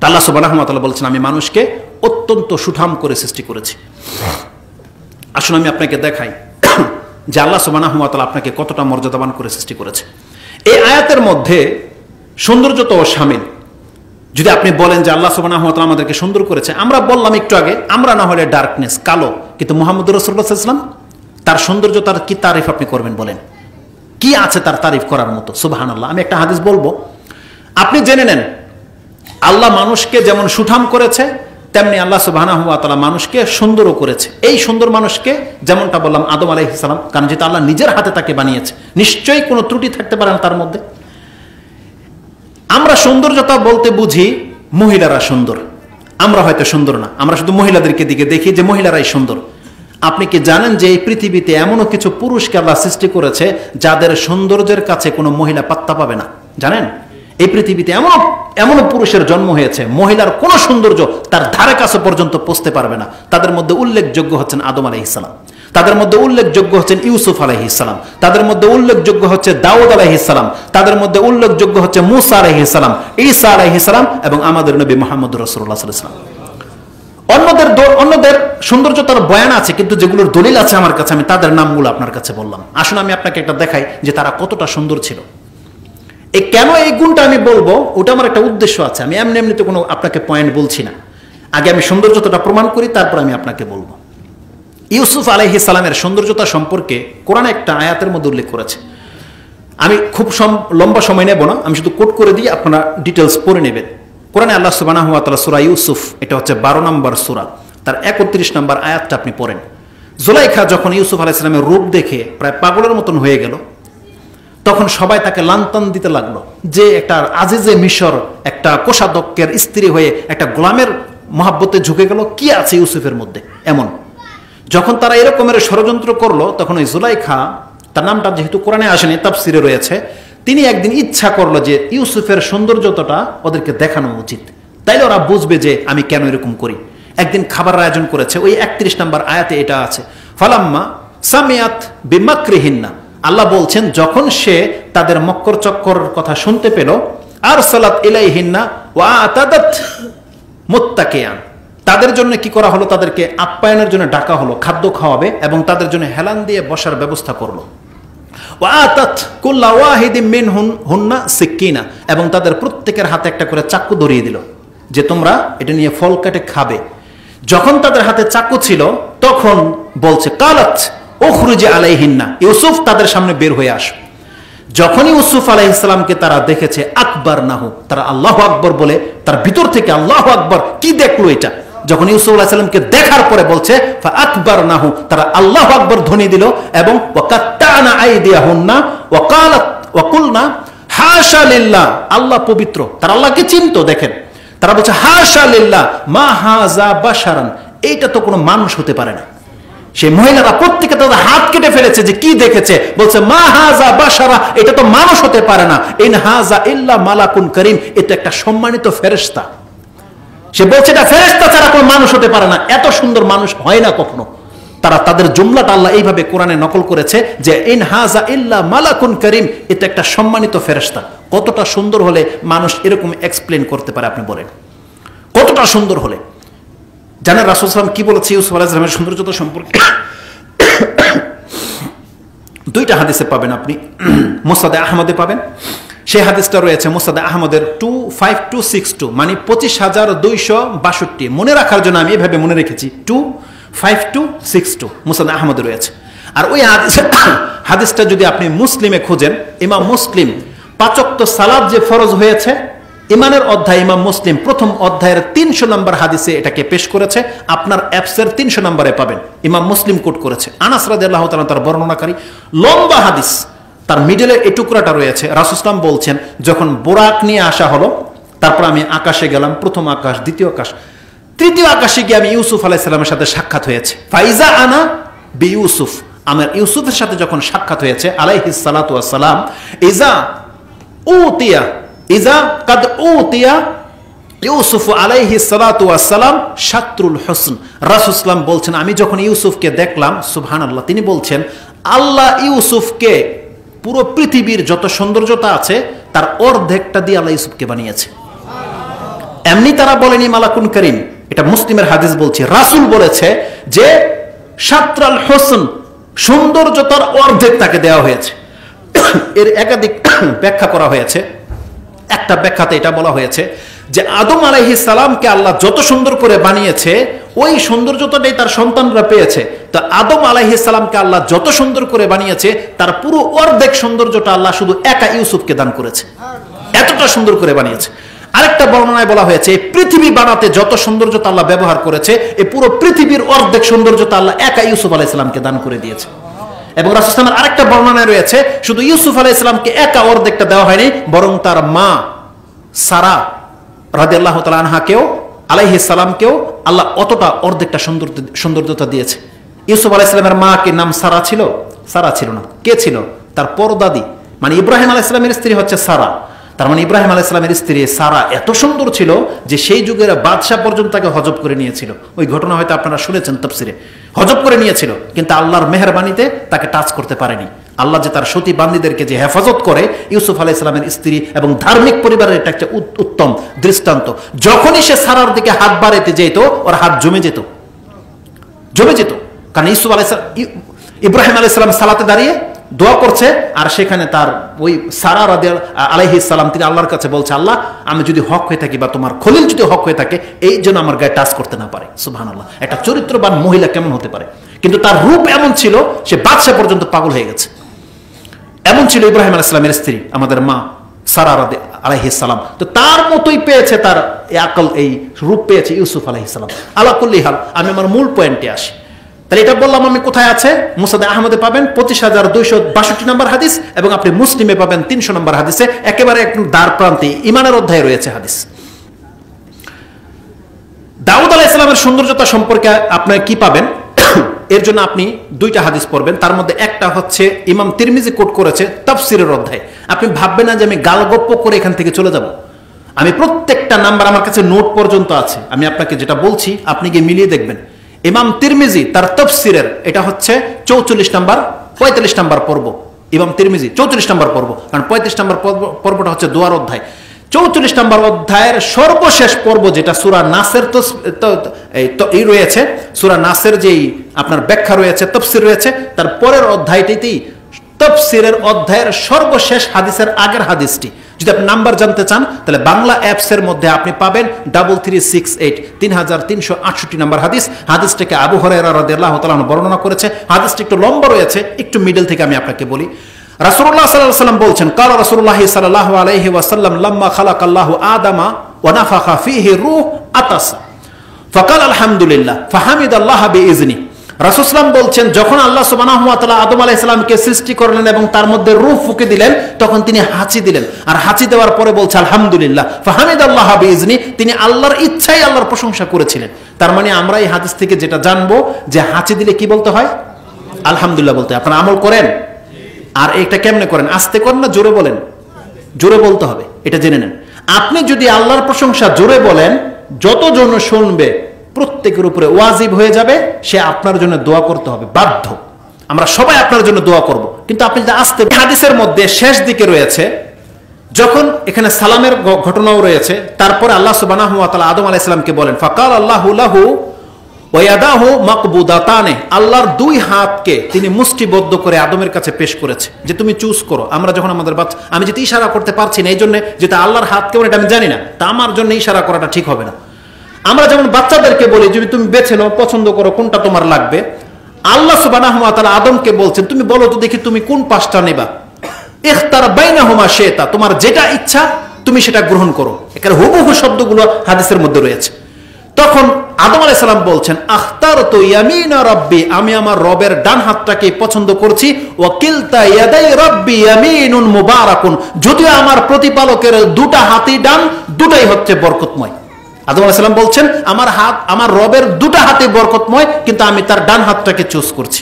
আল্লাহ সুবহানাহু ওয়া তাআলা বলছেন, আমি মানুষকে অত্যন্ত সুঠাম করে সৃষ্টি করেছি। আসুন আমি আপনাকে দেখাই যে আল্লাহ সুবহানাহু ওয়া তাআলা আপনাকে কতটা মর্যাদাবান করে সৃষ্টি করেছে। এই আয়াতের মধ্যে সৌন্দর্যতাও শামিল। যদি আপনি বলেন যে আল্লাহ সুবহানাহু ওয়া তাআলা আমাদেরকে সুন্দর করেছে, আমরা বললাম একটু আগে, আমরা না হলে ডার্কনেস, কালো, কিন্তু মুহাম্মদ রাসূলুল্লাহ সাল্লাল্লাহু আলাইহি ওয়াসাল্লাম, তার সৌন্দর্যতার কি তারিফ আপনি করবেন বলেন? কি আছে তার তারিফ করার মতো? সুবহানাল্লাহ। আমি একটা হাদিস বলবো, আপনি জেনে নেন, আল্লাহ মানুষকে যেমন সুঠাম করেছে, তেমনি আল্লাহ সুবহানাহু ওয়া তাআলা মানুষকে সুন্দরও করেছে। এই সুন্দর মানুষকে যেমনটা বললাম আদম আলাইহিস সালাম, কারণ যেটা আল্লাহ নিজের হাতে তাকে বানিয়েছে, নিশ্চয়ই কোনো ত্রুটি থাকতে পারে না তার মধ্যে। আমরা সৌন্দর্যতা বলতে বুঝি মহিলারা সুন্দর, আমরা হয়তো সুন্দর না, আমরা শুধু মহিলাদেরকে দিকে দেখি যে মহিলারাই সুন্দর। আপনি কি জানেন যে এই পৃথিবীতে এমনও কিছু পুরুষকে আল্লাহ সৃষ্টি করেছে যাদের সৌন্দর্যের কাছে কোনো মহিলা পাত্তা পাবে না? জানেন, এই পৃথিবীতে এমনও পুরুষের জন্ম হয়েছে, মহিলার কোনো সৌন্দর্য তার ধারে কাছে পর্যন্ত পৌঁছতে পারবে না। তাদের মধ্যে উল্লেখযোগ্য হচ্ছেন আদম আলাইহিস সালাম, তাদের মধ্যে উল্লেখযোগ্য হচ্ছেন ইউসুফ আলাইহিস সালাম, তাদের মধ্যে উল্লেখযোগ্য হচ্ছে দাউদ আলাইহিস সালাম, তাদের মধ্যে উল্লেখযোগ্য হচ্ছে মূসা আলাইহিস সালাম, ঈসা আলাইহিস সালাম এবং আমাদের নবী মুহাম্মদ রাসূলুল্লাহ সাল্লাল্লাহু আলাইহি ওয়াসাল্লাম। অন্যদের সৌন্দর্যতার বয়ান আছে, কিন্তু যেগুলোর দলিল আছে আমার কাছে, আমি তাদের নামগুলো আপনার কাছে বললাম। আসুন আমি আপনাকে একটা দেখাই যে তারা কতটা সুন্দর ছিল। কেন এই গুণটা আমি বলবো, ওটা আমার একটা উদ্দেশ্য আছে। আমি এমনিতে কোনো আপনাকে পয়েন্ট বলছি না, আগে আমি সৌন্দর্যতাটা প্রমাণ করি, তারপর আমি আপনাকে বলবো। ইউসুফ আলাইহিস সালামের সৌন্দর্যতা সম্পর্কে কোরআনে একটা আয়াতের মধ্যে উল্লেখ করেছে। আমি খুব লম্বা সময় নেব না, আমি শুধু কোট করে দিয়ে আপনারা ডিটেলস পড়ে নেবেন। কোরআনে আল্লাহ সুবহানাহু ওয়া তাআলা সূরা ইউসুফ, এটা হচ্ছে 12 নম্বর সূরা, তার 31 নম্বর আয়াতটা আপনি পড়েন। জুলাইখা যখন ইউসুফ আলাইহিস সালামের রূপ দেখে প্রায় পাগলের মতন হয়ে গেল, তখন সবাই তাকে লান্তন দিতে লাগলো যে একটা আজিজে মিশর, একটা কোষাধ্যক্ষের স্ত্রী হয়ে একটা গোলামের মহাব্বতে ঝুঁকে গেল, কি আছে ইউসুফের মধ্যে এমন? যখন তারা এরকমের ষড়যন্ত্র করলো, তখন ওই জুলাইখা, তার নামটা যেহেতু কোরআনে আসেনি, তাফসিরে রয়েছে, তিনি একদিন ইচ্ছা করলো যে ইউসুফের সৌন্দর্যতাটা ওদেরকে দেখানো উচিত, তাইলে ওরা বুঝবে যে আমি কেন এরকম করি। একদিন খাবার আয়োজন করেছে, ওই 31 নম্বর আয়াতে এটা আছে, ফালাম্মা সামিয়াত বিমাকরিহিন্না, আল্লাহ বলছেন যখন সে তাদের মক্কর চক্কর কথা শুনতে পেল, আরসালাত ইলাইহিন্না ওয়া আতাদাত মুত্তাকিয়ান, তাদের জন্য কি করা হলো, তাদেরকে আপ্যায়নের জন্য ডাকা হলো, খাদ্য খাওয়াবে এবং তাদের জন্য হেলান দিয়ে বসার ব্যবস্থা করলো। ওয়াতাত কুল্লা ওয়াহিদিম মিনহুন্না সিক্কিনা, এবং তাদের প্রত্যেকের হাতে একটা করে চাকু ধরিয়ে দিল যে তোমরা এটা নিয়ে ফল কাটে খাবে। যখন তাদের হাতে চাকু ছিল, তখন বলছে কালাত উখরুজি আলাইহিন্না, ইউসুফ তাদের সামনে বের হয়ে আসো। যখন ইউসুফ আলাইহিস সালামকে তারা দেখেছে, আকবার নাহু, তারা আল্লাহু আকবার বলে তার ভিতর থেকে আল্লাহু আকবার, কি দেখলো এটা? যখন ইউসুফ আলাইহিস সালামকে দেখার পরে বলছে ফা আকবার নাহু, তারা আল্লাহু আকবার ধ্বনি দিল এবং ওয়াকাত্তানা আইদিয়াহুন্না ওয়া ক্বালাত ওয়া কুলনা হাশা লিল্লাহ, আল্লাহ পবিত্র, তারা আল্লাহকে চিনতো। দেখেন, তারা বলছে হাশা লিল্লাহ মা হাযা বাশারান, এইটা তো কোনো মানুষ হতে পারে না। সেই মহিলারা প্রত্যেকে তাদের হাত কেটে ফেলেছে যে কি দেখেছে, বলছে মা হাযা বাশারা, এটা তো মানুষ হতে পারে না, ইন হাযা ইল্লা মালাকুন করিম, এটা একটা সম্মানিত ফেরেশতা। সে বলছে এটা ফেরেশতা ছাড়া কোনো মানুষ হতে পারে না, এত সুন্দর মানুষ হয় না কখনো। তারা তাদের জুমলাটা আল্লাহ এইভাবে কোরআনে নকল করেছে যে ইন হাযা ইল্লা মালাকুন করিম, এটা একটা সম্মানিত ফেরেশতা। কতটা সুন্দর হলে মানুষ এরকম এক্সপ্লেন করতে পারে আপনি বলেন? কতটা সুন্দর হলে? জানেন রাসূল সাল্লাল্লাহু আলাইহি ওয়াসাল্লাম কি বলেছে ইউসুফ আলাইহিস সালামের সৌন্দর্যতা সম্পর্কে? দুইটা হাদিসে পাবেন আপনি, মুসনাদে আহমদে পাবেন। সেই হাদিসটা রয়েছে মুসনাদে আহমদের 25262, মানে 25,262। মনে রাখার জন্য আমি এভাবে মনে রেখেছি 25262 মুসনাদে আহমদে রয়েছে। আর ওই হাদিসটা যদি আপনি মুসলিমে খুঁজেন, ইমাম মুসলিম 5 ওয়াক্ত সালাত যে ফরজ হয়েছে, ইমানের অধ্যায় ইমাম মুসলিম প্রথম অধ্যায়ের 300 নম্বর হাদিসে এটাকে পেশ করেছে। আপনার অ্যাপসের 300 নম্বরে পাবেন, ইমাম মুসলিম কোট করেছে। আনাস রাদিয়াল্লাহু তাআলা তার বর্ণনাকারী, লম্বা হাদিস, তার মিডলে এই টুকরাটা রয়েছে। রাসূল সাল্লাল্লাহু আলাইহি ওয়াসাল্লাম বলছেন, যখন বোরাক নিয়ে আসা হলো, তারপর আমি আকাশে গেলাম, প্রথম আকাশ, দ্বিতীয় আকাশ, তৃতীয় আকাশে গিয়ে আমি ইউসুফ আলাইহিস সালামের সাথে সাক্ষাৎ হয়েছে। ফাইজা আনা বি ইউসুফ, আমার ইউসুফের সাথে যখন সাক্ষাৎ হয়েছে আলাইহিস সালাতু ওয়াস সালাম, ইজা কাদ উতিয়া ইউসুফ আলাইহিস সালাতু ওয়াস সালাম শাতরুল হুসন। রাসূল সাল্লাল্লাহু আলাইহি বলছেন, আমি যখন ইউসুফকে দেখলাম, সুবহানাল্লাহ, তিনি বলছেন আল্লাহ ইউসুফকে পুরো পৃথিবীর যত সৌন্দর্যতা আছে তার অর্ধেকটা দিয়ে আল্লাহ ইউসুফকে বানিয়েছে। এমনি তারা বলেনি মালাকুন করিম, এটা মুসলিমের হাদিস বলছে, রাসূল বলেছে যে শাতরুল হুসন, সৌন্দর্যতার অর্ধেক তাকে দেওয়া হয়েছে। এর একাধিক ব্যাখ্যা করা হয়েছে। একটা ব্যাখ্যাতে এটা বলা হয়েছে যে আদম আলাইহিস সালামকে আল্লাহ যত সুন্দর করে বানিয়েছে ওই সৌন্দর্যটাই তার সন্তানরা পেয়েছে। তো আদম আলাইহিস সালামকে আল্লাহ যত সুন্দর করে বানিয়েছে তার পুরো অর্ধেক সৌন্দর্যটা আল্লাহ শুধু একা ইউসুফকে দান করেছে, এতটা সুন্দর করে বানিয়েছে। আরেকটা বর্ণনায় বলা হয়েছে এই পৃথিবী বানাতে যত সৌন্দর্যতা আল্লাহ ব্যবহার করেছে এই পুরো পৃথিবীর অর্ধেক সৌন্দর্যতা আল্লাহ একা ইউসুফ আলাইহিস সালামকে দান করে দিয়েছে। এবং রাসূল সাল্লাল্লাহু আলাইহি ওয়াসাল্লামের আরেকটা বর্ণনায় রয়েছে শুধু ইউসুফ আলাইহিস সালামকে একা অর্ধেকটা দেওয়া হয়নি, বরং তার মা সারা রাদিয়াল্লাহু তাআলা আনহাকেও আলাইহিস সালামকেও আল্লাহ অতটা অর্ধেকটা সৌন্দর্যতা দিয়েছে। ইউসুফ আলাইহিস সালামের মা কি নাম সারা ছিল? সারা ছিল না। কে ছিল? তার পরদাদি, মানে ইব্রাহিম আলাইহিস সালামের স্ত্রী হচ্ছে সারা। তার মানে ইব্রাহিম আলাইহিস সালামের স্ত্রী সারা এত সুন্দর ছিল যে সেই যুগের বাদশা পর্যন্ত তাকে হজব করে নিয়েছিল। ওই ঘটনা হয়তো আপনারা শুনেছেন তাফসিরে, হজব করে নিয়েছিল, কিন্তু আল্লাহর মেহেরবানিতে তাকে টাচ করতে পারেনি। আল্লাহ যে তার সতী বান্দীদেরকে যে হেফাজত করে, ইউসুফ আলাইহিস সালামের স্ত্রী এবং ধার্মিক পরিবারের এটা একটা উত্তম দৃষ্টান্ত। যখনই সে সারার দিকে হাত বাড়াইতে যেত ওর হাত জমে যেত। কারণ ইউসুফ আলাইহিস সালাম, ইব্রাহিম আলাইহিস সালাম সালাতে দাঁড়িয়ে দোয়া করছে, আর সেখানে তার ওই সারা আলাইহিস সালাম তিনি আল্লাহর কাছে বলছে, আল্লাহ আমি যদি হক হয়ে থাকি বা তোমার খলিল যদি হক হয়ে থাকে এই জন্য আমার গায়ে টাচ করতে না পারে। সুবহানাল্লাহ, একটা চরিত্রবান মহিলা কেমন হতে পারে, কিন্তু তার রূপ এমন ছিল সে বাদশা পর্যন্ত পাগল হয়ে গেছে। এমন ছিল ইব্রাহিম আলাইহিস সালামের স্ত্রী আমাদের মা সারা আলাইহিস সালাম। তো তার মতোই পেয়েছে, তার আকল, এই রূপ পেয়েছে ইউসুফ আলাইহিস সালাম। আলা কুল্লি হাল, আমি আমার মূল পয়েন্টে আসি। তাহলে এটা বললাম আমি কোথায় আছে, মুসনাদ আহমদে পাবেন 25,262 নম্বর হাদিস, এবং আপনি মুসলিমে পাবেন 300 নম্বর হাদিসে, একেবারে একদম দ্বার প্রান্তে ইমানের অধ্যায়ে রয়েছে হাদিস। দাউদ আলাইহিস সালামের সৌন্দর্যতা সম্পর্কে আপনি কি পাবেন, এর জন্য আপনি দুইটা হাদিস পড়বেন। তার মধ্যে একটা হচ্ছে ইমাম তিরমিজি কোট করেছে তাফসীরের অধ্যায়। আপনি ভাববেন না যে আমি গালগপ্প করে এখান থেকে চলে যাব, আমি প্রত্যেকটা নাম্বার আমার কাছে নোট পর্যন্ত আছে, আমি আপনাকে যেটা বলছি আপনি গিয়ে মিলিয়ে দেখবেন। ইমাম তিরমিজি তার তাফসীরের, এটা হচ্ছে 44 নম্বর 45 নম্বর পর্ব, ইমাম তিরমিজি 44 নম্বর পর্ব, কারণ 35 নম্বর পর্বটা হচ্ছে দোয়ার অধ্যায়। 44 নম্বর অধ্যায়ের সর্বশেষ পর্ব যেটা সূরা নাসের এই রয়েছে, সূরা নাসের যেই আপনার ব্যাখ্যা রয়েছে, তাফসীর রয়েছে, তার পরের অধ্যায়টিতেই তাফসীরের অধ্যায়ের সর্বশেষ হাদিসের আগের হাদিসটি। যদি আপনি নাম্বার জানতে চান তাহলে বাংলা অ্যাপসের মধ্যে আপনি পাবেন 3368 নম্বর হাদিস। হাদিসটাকে আবু হুরায়রা রাদিয়াল্লাহু তাআলা বর্ণনা করেছে। হাদিসটি একটু লম্বা রয়েছে, একটু মিডল থেকে আমি আপনাকে বলি। রাসূলুল্লাহ সাল্লাল্লাহু আলাইহি ওয়াসাল্লাম বলছেন, কালা রাসূলুল্লাহ সাল্লাল্লাহু আলাইহি ওয়াসাল্লাম লাম্মা খালাকাল্লাহু আদামা ওয়া নাফাখা ফীহি রূহ আতাসা ফাকাল আলহামদুলিল্লাহ ফাহামিদাল্লাহ বিইজনি। রাসূল সাল্লাল্লাহু আলাইহি বলছেন, যখন আল্লাহ সুবহানাহু ওয়া তাআলা আদম আলাইহিস সালামকে সৃষ্টি করলেন এবং তার মধ্যে রূহ ফুঁকে দিলেন, তখন তিনি হাঁচি দিলেন, আর হাঁচি দেওয়ার পরে বলছে আলহামদুলিল্লাহ ফাহামিদাল্লাহ বিইজনি, তিনি আল্লাহর ইচ্ছায় আল্লাহর প্রশংসা করেছিলেন। তার মানে আমরা এই হাদিস থেকে যেটা জানবো যে হাঁচি দিলে কি বলতে হয়? আলহামদুলিল্লাহ বলতে হয়। আপনারা আমল করেন? আর এটা কেমনে করেন? আস্তে করেন না জোরে বলেন? জোরে বলতে হবে, এটা জেনে নেন। আপনি যদি আল্লাহর প্রশংসা জোরে বলেন, যতজন শুনবে প্রত্যেকের উপরে ওয়াজিব হয়ে যাবে, সে আপনার জন্য দোয়া করতে হবে, বাধ্য। আমরা সবাই আপনার জন্য দোয়া করব, কিন্তু আপনি যদি আস্তে। হাদিসের মধ্যে শেষ দিকে রয়েছে, যখন এখানে সালামের ঘটনাও রয়েছে, তারপরে আল্লাহ সুবহানাহু ওয়া তাআলা আদম আলাইহিস সালামকে বলেন, ফাকাল আল্লাহু লাহু ওয়া ইয়াদাহু মাকবুদাতানে, আল্লাহর দুই হাতকে তিনি মুষ্টিবদ্ধ করে আদমের কাছে পেশ করেছে যে তুমি চুজ করো। আমরা যখন আমাদের বাচ্চা, আমি যেটা ইশারা করতে পারছি না এই জন্য, যেটা আল্লাহর হাত কেমন এটা আমি জানি না, তা আমার জন্য ইশারা করাটা ঠিক হবে না। আমরা যেমন বাচ্চাদেরকে বলি যদি তুমি বেছে নাও, পছন্দ করো কোনটা তোমার লাগবে, আল্লাহ সুবহানাহু ওয়া তাআলা আদমকে বলছেন তুমি বলো তো দেখি তুমি কোন পাঁচটা নেবা। ইখতার বাইনাহুমা শাইতা, তোমার যেটা ইচ্ছা তুমি সেটা গ্রহণ করো। এখানে হুবহু শব্দগুলো হাদিসের মধ্যে রয়েছে। তখন আদম আলাইহিস সালাম বলছেন, আখতারতু ইয়ামিনা রাব্বি, আমি আমার রবের ডান হাতটাকে পছন্দ করছি। ওয়া কিলতা ইয়াদাই রাব্বি ইয়ামিনুন মুবারাকুন, যদিও আমার প্রতিপালকের দুটা হাতই ডান, দুটাই হচ্ছে বরকতময়। আদম আলাইহিস সালাম বলছেন আমার হাত, আমার রবের দুটা হাতে বরকতময়, কিন্তু আমি তার ডান হাতটাকে চুজ করছি।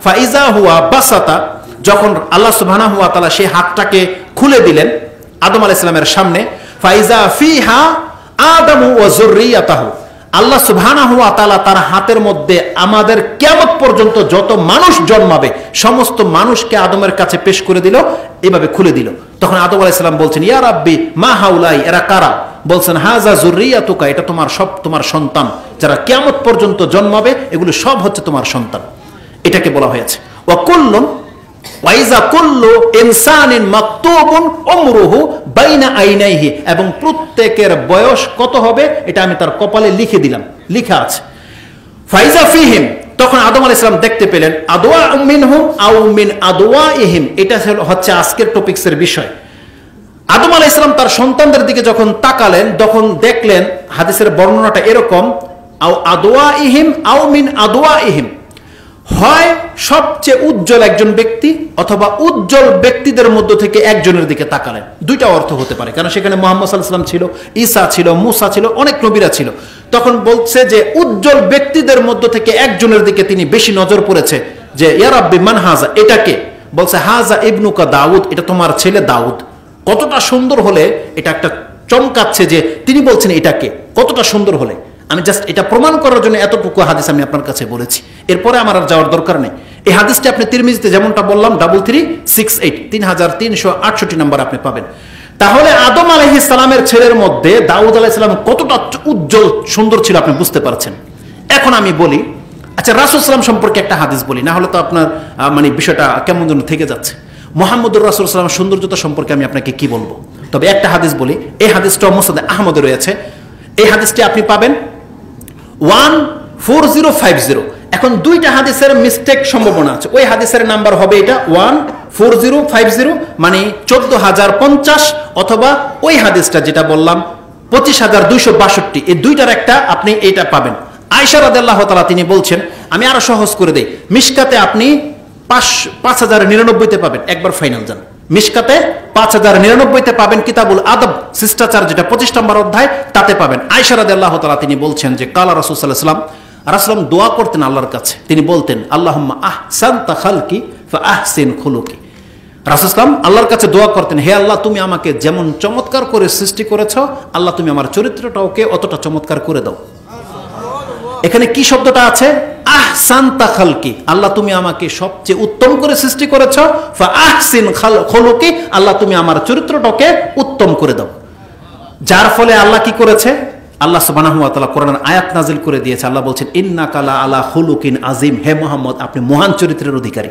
ফাইজা হুয়া বাসাতা, যখন আল্লাহ সুবহানাহু ওয়া তাআলা সেই হাতটাকে খুলে দিলেন আদম আলাইহিস সালামের সামনে, ফাইজা ফিহা আদামু ওয়া যুররিয়াতাহু, আল্লাহ সুবহানাহু ওয়া তাআলা তার হাতের মধ্যে আমাদের কিয়ামত পর্যন্ত যত মানুষ জন্মাবে সমস্ত মানুষকে আদমের কাছে পেশ করে দিল, এভাবে খুলে দিল। তখন আদম আলাইহিস সালাম বলছেন, ইয়া রাব্বি মা হাউলাই, এরা কারা? বলছেন হাযা যুররিয়াতুকা, এটা তোমার সব তোমার সন্তান, যারা কিয়ামত পর্যন্ত জন্মাবে এগুলো সব হচ্ছে তোমার সন্তান। এটাকে বলা হয়েছে ওয়া কুল্লুন ওয়াইজা কুল্লু ইনসানিন মাকতুবুন উমরুহু বাইনা আইনাইহি, এবং প্রত্যেকের বয়স কত হবে এটা আমি তার কপালে লিখে দিলাম, লেখা আছে। ফাইজা ফিহিম, তখন আদম আলাইহিস সালাম দেখতে পেলেন আদওয়া মিনহুম আও মিন আদওয়াইহিম, এটা হচ্ছে আজকের টপিকসের বিষয়। আদম আলাইহিস সালাম তার সন্তানদের দিকে যখন তাকালেন তখন দেখলেন হাদিসের বর্ণনাটা এরকম, আও আদওয়াইহিম আও মিন আদওয়াইহিম, হয় সবচেয়ে উজ্জ্বল একজন ব্যক্তি অথবা উজ্জ্বল ব্যক্তিদের মধ্য থেকে একজনের দিকে তাকালেন। দুইটা অর্থ হতে পারে, কারণ সেখানে মুহাম্মদ সাল্লাল্লাহু আলাইহি ওয়াসাল্লাম ছিল, ঈসা ছিল, মুসা ছিল, অনেক নবীরা ছিল। তখন বলছে যে উজ্জ্বল ব্যক্তিদের মধ্য থেকে একজনের দিকে তিনি বেশি নজর পড়েছে, যে ইয়া রাব্বি মান হাযা, এটাকে বলছে হাযা ইবনুকা দাউদ, এটা তোমার ছেলে দাউদ। কতটা সুন্দর হলে এটা একটা চমকাচ্ছে যে তিনি বলছেন এটাকে, কতটা সুন্দর হলে। আমি জাস্ট এটা প্রমাণ করার জন্য এতটুকু হাদিস আমি আপনার কাছে বলেছি, এরপরে আমার আর যাওয়ার দরকার নেই। এই হাদিসটি আপনি তিরমিজিতে যেমনটা বললাম 3368 3368 নাম্বার আপনি পাবেন। তাহলে আদম আলাইহিস সালামের ছেলের মধ্যে দাউদ আলাইহিস সালাম কতটা উজ্জ্বল সুন্দর ছিল আপনি বুঝতে পারছেন। এখন আমি বলি, আচ্ছা রাসূল সাল্লাল্লাহু সম্পর্কে একটা হাদিস বলি, না হলে তো আপনার মানে বিষয়টা কেমন যেন থেকে যাচ্ছে। মুহাম্মদুর রাসূল সাল্লাল্লাহু আলাইহি ওয়াসাল্লাম সৌন্দর্যতা সম্পর্কে আমি আপনাকে কি বলবো, তবে একটা হাদিস বলি। এই হাদিসটা মুসনাদ আহমদে রয়েছে। এই হাদিসটি আপনি পাবেন 14050। এখন দুইটা হাদিসের মিস্টেক সম্ভাবনা আছে। ওই হাদিসের নাম্বার হবে এটা 14050, মানে 14050, অথবা ওই হাদিসটা যেটা বললাম 25262, এই দুইটার একটা আপনি এটা পাবেন। আয়েশা রাদিয়াল্লাহু তাআলা তিনি বলছেন, আমি আরো সহজ করে দেই, মিশকাতে আপনি 5099তে পাবেন, একবার ফাইনাল যান। মিশকাতে 5099তে পাবেন, কিতাবুল আদব শিষ্টাচার যেটা 25 নম্বর অধ্যায় তাতে পাবেন। আয়েশা রাদিয়াল্লাহু তাআলা তিনি বলছেন যে কালা রাসূল সাল্লাল্লাহু আলাইহি ওয়াসাল্লাম, রাসূল দোয়া করতেন আল্লাহর কাছে, তিনি বলতেন আল্লাহুম্মা আহসানতা খালকি ফা আহসিন খুলুকি। রাসূল সাল্লাল্লাহু আল্লাহর কাছে দোয়া করতেন, হে আল্লাহ তুমি আমাকে যেমন চমৎকার করে সৃষ্টি করেছো, আল্লাহ তুমি আমার চরিত্রটাকে অতটা চমৎকার করে দাও। এখানে কি শব্দটা আছে? আহসানতা খালকি, আল্লাহ তুমি আমাকে সবচেয়ে উত্তম করে সৃষ্টি করেছো, ফা আহসিন খুলুকি, আল্লাহ তুমি আমার চরিত্রটাকে উত্তম করে দাও। যার ফলে আল্লাহ কি করেছে? আল্লাহ সুবহানাহু ওয়া তাআলা কোরআনের আয়াত নাজিল করে দিয়েছে। আল্লাহ বলছেন ইন্নাকা লা আলা খুলুকিন আযীম, হে মুহাম্মদ আপনি মহান চরিত্রের অধিকারী।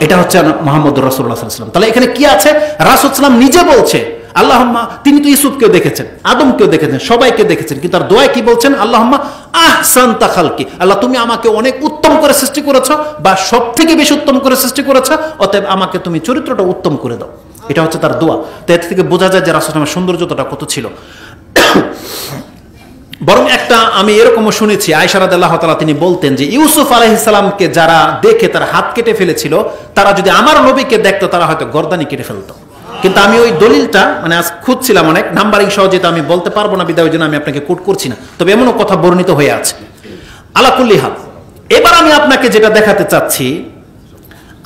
এটা হচ্ছে মুহাম্মদুর রাসূলুল্লাহ সাল্লাল্লাহু আলাইহি ওয়াসাল্লাম। তাহলে এখানে কি আছে? রাসূল সাল্লাল্লাহু নিজে বলছে আল্লাহুম্মা, তিনি তো ইউসুফকেও দেখেছেন, আদমকেও দেখেছেন, সবাইকে দেখেছেন, কিন্তু তার দোয়ায় কি বলছেন? আল্লাহুম্মা আহসানতা খালকি, আল্লাহ তুমি আমাকে অনেক উত্তম করে সৃষ্টি করেছো, বা সব থেকে বেশি উত্তম করে সৃষ্টি করেছো, অতএব আমাকে তুমি চরিত্রটা উত্তম করে দাও। এটা হচ্ছে তার দোয়া। তো এর থেকে বোঝা যায় যে রাসূল সাল্লাল্লাহু সৌন্দর্যতা কত ছিল। বরং একটা আমি এরকমও শুনেছি, আয়েশা রাদিয়াল্লাহু তাআলা তিনি বলতেন যে ইউসুফ আলাইহিস সালামকে যারা দেখে তার হাত কেটে ফেলেছিল, তারা যদি আমার নবীকে দেখতো তারা হয়তো গর্দানি কেটে ফেলতো। কিন্তু আমি ওই দলিলটা মানে আজ খুঁজছিলাম, অনেক নাম্বারিং সহজে তো আমি বলতে পারবো না, বিধায় ওই জন্য আমি আপনাকে কোট করছি না, তবে এমনও কথা বর্ণিত হয়ে আছে। আলা কুল্লি হাল, এবার আমি আপনাকে যেটা দেখাতে চাচ্ছি,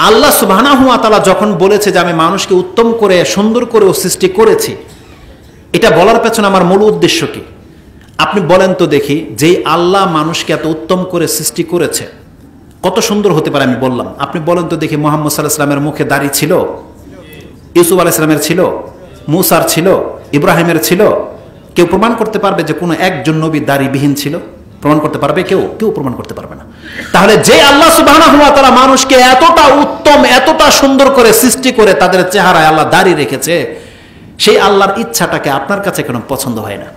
আল্লাহ সুবহানাহু ওয়া তাআলা যখন বলেছে যে আমি মানুষকে উত্তম করে সুন্দর করে সৃষ্টি করেছি, এটা বলার পেছনে আমার মূল উদ্দেশ্য কি? আপনি বলেন তো দেখি, যেই আল্লাহ মানুষকে এত উত্তম করে সৃষ্টি করেছে, কত সুন্দর হতে পারে আমি বললাম। আপনি বলেন তো দেখি, মুহাম্মদ সাল্লাল্লাহু আলাইহি ওয়াসাল্লামের মুখে দাড়ি ছিল? ইউসুফ আলাইহিস সালামের ছিল? মুসার ছিল? ইব্রাহিমের ছিল? কেউ প্রমাণ করতে পারবে যে কোনো একজন নবী দাড়িবিহীন ছিল? প্রমাণ করতে পারবে কেউ? কেউ প্রমাণ করতে পারবে না। তাহলে যে আল্লাহ সুবহানাহু ওয়া তাআলা মানুষকে এতটা উত্তম, এতটা সুন্দর করে সৃষ্টি করে তাদের চেহারায় আল্লাহ দাড়ি রেখেছে, সেই আল্লাহর ইচ্ছাটাকে আপনার কাছে কেন পছন্দ হয় না?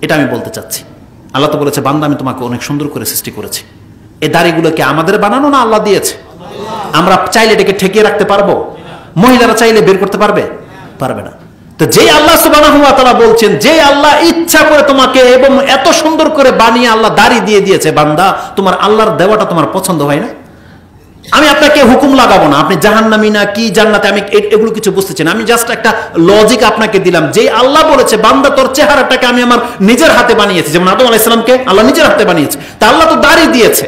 এটা আমি বলতে চাচ্ছি। আল্লাহ তো বলেছে বান্দা আমি তোমাকে অনেক সুন্দর করে সৃষ্টি করেছি। এই দাড়িগুলোকে আমাদের বানানো না আল্লাহ দিয়েছে? আমরা চাইলে এটাকে ঠেকিয়ে রাখতে পারবো? মহিলারা চাইলে বের করতে পারবে? পারবে না। তো যে আল্লাহ সুবহানাহু ওয়া তাআলা বলছেন, যে আল্লাহ ইচ্ছা করে তোমাকে এবং এত সুন্দর করে বানিয়ে আল্লাহ দাড়ি দিয়ে দিয়েছে, বান্দা তোমার আল্লাহর দেওয়াটা তোমার পছন্দ হয় না? আমি আপনাকে হুকুম লাগাবো না আপনি জাহান্নামী না কি জান্নাতে, আমি এগুলো কিছু বুঝতেছি না। আমি জাস্ট একটা লজিক আপনাকে দিলাম, যে আল্লাহ বলেছে বান্দা তোর চেহারাটাকে আমি আমার নিজের হাতে বানিয়েছি, যেমন আদম আলাইহিস সালামকে আল্লাহ নিজের হাতে বানিয়েছে, তা আল্লাহ তো দাড়ি দিয়েছে,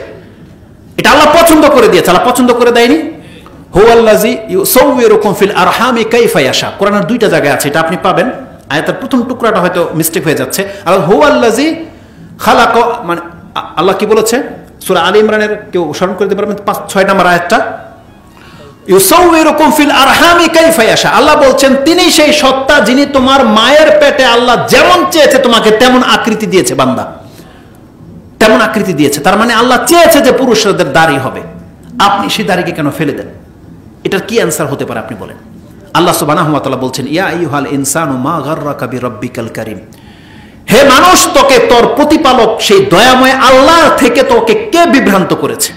এটা আল্লাহ পছন্দ করে দিয়েছে, আল্লাহ পছন্দ করে দেয়নি। হুয়াল্লাযী ইউসাউবিরুকুম ফিল আরহামি কাইফা ইয়াশা, কোরআনের দুইটা জায়গায় আছে, এটা আপনি পাবেন। আয়াতের প্রথম টুকরাটা হয়তো মিস্টেক হয়ে যাচ্ছে। আর হুয়াল্লাযী খালাকা, মানে আল্লাহ কি বলেছে সূরা আলী ইমরানের, কেউ স্মরণ করে দিতে পারবেন 5-6 নম্বর আয়াতটা? ইউসাউবিরুকুম ফিল আরহামি কাইফা ইয়াশা, আল্লাহ বলছেন তিনি সেই সত্তা যিনি তোমার মায়ের পেটে আল্লাহ যেমন চেয়েছে তোমাকে তেমন আকৃতি দিয়েছে বান্দা, তেমন আকৃতি দিয়েছে। তার মানে আল্লাহ চেয়েছে যে পুরুষদের দাড়ি হবে, আপনি সেই দাড়িকে কেন ফেলে দেন? এটার কি অ্যান্সার হতে পারে আপনি বলেন? আল্লাহ সুবহানাহু ওয়া তাআলা বলছেন ইয়া আইয়ুহাল ইনসানু মা গাররাকা বিরাব্বিকাল কারীম, হে মানুষ তোকে তোর প্রতিপালক সেই দয়াময় আল্লাহ থেকে তোকে কে বিভ্রান্ত করেছে?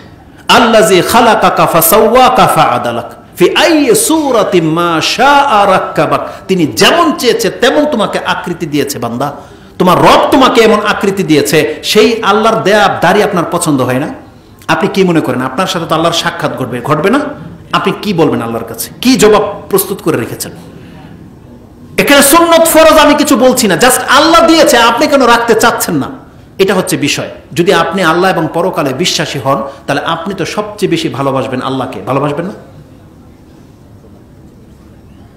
আল্লাযী খালাকাকা ফাসাওয়াকা ফাআদালাক ফি আইয়ি সূরাতিন মা শাআ রাক্কাবাক, তিনি যেমন চেয়েছে তেমন তোমাকে আকৃতি দিয়েছে বান্দা, তোমার রব তোমাকে এমন আকৃতি দিয়েছে। সেই আল্লাহর দেয়া দাড়ি আপনার পছন্দ হয় না? আপনি কি মনে করেন আপনার সাথে তো আল্লাহর সাক্ষাৎ ঘটবে না? আপনি কি বলবেন আল্লাহর কাছে? কি জবাব প্রস্তুত করে রেখেছেন? এখানে সুন্নত ফরজ আমি কিছু বলছি না, জাস্ট আল্লাহ দিয়েছে, আপনি কেন রাখতে চাচ্ছেন না, এটা হচ্ছে বিষয়। যদি আপনি আল্লাহ এবং পরকালে বিশ্বাসী হন তাহলে আপনি তো সবচেয়ে বেশি ভালোবাসবেন আল্লাহকে, ভালোবাসবেন না?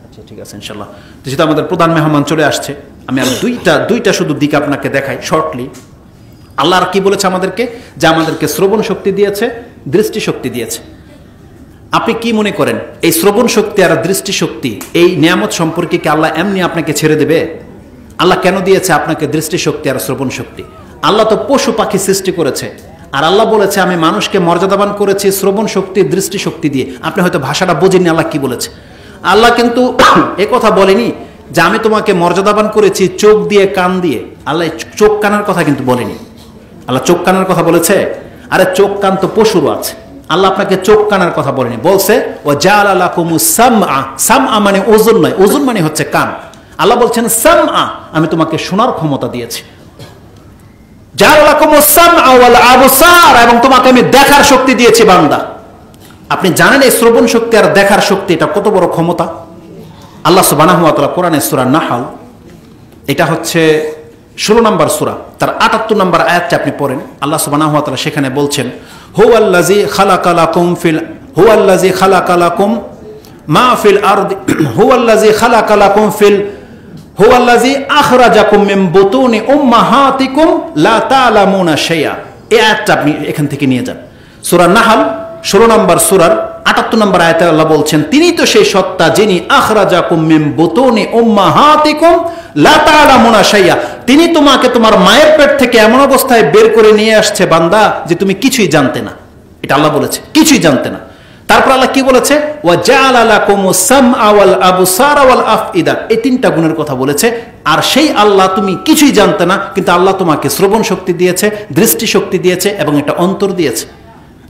আচ্ছা ঠিক আছে ইনশাআল্লাহ। যেহেতু আমাদের প্রধান মেহমান চলে আসছে, আমি আর দুইটা শুধু দিক আপনাকে দেখাই শর্টলি। আল্লাহ আর কি বলেছে আমাদেরকে? যে আমাদেরকে শ্রবণ শক্তি দিয়েছে, দৃষ্টি শক্তি দিয়েছে। আপনি কি মনে করেন এই শ্রবণ শক্তি আর দৃষ্টি শক্তি এই নিয়ামত সম্পর্কে কি আল্লাহ এমনি আপনাকে ছেড়ে দেবে? আল্লাহ কেন দিয়েছে আপনাকে দৃষ্টি শক্তি আর শ্রবণ শক্তি? আল্লাহ তো পশু পাখি সৃষ্টি করেছে, আর আল্লাহ বলেছে আমি মানুষকে মর্যাদাবান করেছি শ্রবণ শক্তি দৃষ্টি শক্তি দিয়ে। আপনি হয়তো ভাষাটা বোঝেননি আল্লাহ কি বলেছে। আল্লাহ কিন্তু এ কথা বলেনি যে আমি তোমাকে মর্যাদাবান করেছি চোখ দিয়ে কান দিয়ে। আল্লাহ চোখ কানের কথা কিন্তু বলেনি। আল্লাহ চোখ কানের কথা বলেছে? আরে চোখ কান তো পশুরও আছে, আল্লাহ আপনাকে চোখ কানার কথা বলেনি, বলছে ও জাআলা লাকুমুস সামআ, সামআ মানে ওজন নয়, ওজন মানে হচ্ছে কান। আল্লাহ বলছেন সামআ, আমি তোমাকে শোনার ক্ষমতা দিয়েছি। জাআলা লাকুমুস সামআ ওয়াল আবসার, এবং তোমাকে আমি দেখার শক্তি দিয়েছি বান্দা। আপনি জানেন এই শ্রবণ শক্তি আর দেখার শক্তি এটা কত বড় ক্ষমতা? আল্লাহ সুবহানাহু ওয়া তাআলা কোরআনে সূরা নাহল, এটা হচ্ছে 16 নম্বর সূরা, তার 78 নম্বর আয়াতটা আপনি পড়েন। আল্লাহ সুবহানাহু ওয়া তাআলা সেখানে বলছেন হুয়াল্লাযী খালাকা লাকুম মা ফিল আরদি হুয়াল্লাযী আখরাজাকুম মিন বুতুনি উম্মাহাতিকুম লা তা'লামুনা শাইআ। এই আয়াতটা আপনি এখান থেকে নিয়ে যান। সূরা নাহল 16 নম্বর সূরার 78 নম্বর আয়াতে আল্লাহ বলছেন তিনি তো সেই সত্তা যিনি আখরাজাকুম মিন বুতুনি উম্মাহাতিকুম লা তা'লামুনা শাইআ, তিনি তোমাকে তোমার মায়ের পেট থেকে এমন অবস্থায় বের করে নিয়ে আসছে বান্দা যে তুমি কিছুই জানতে না। এটা আল্লাহ বলেছে, কিছুই জানতে না। তারপর আল্লাহ কি বলেছে? ওয়া জাআলা লাকুমুস সামআ ওয়াল আবসারা ওয়াল আফইদা, এই তিনটা গুণের কথা বলেছে। আর সেই আল্লাহ তুমি কিছুই জানতে না, কিন্তু আল্লাহ তোমাকে শ্রবণ শক্তি দিয়েছে, দৃষ্টি শক্তি দিয়েছে এবং একটা অন্তর দিয়েছে।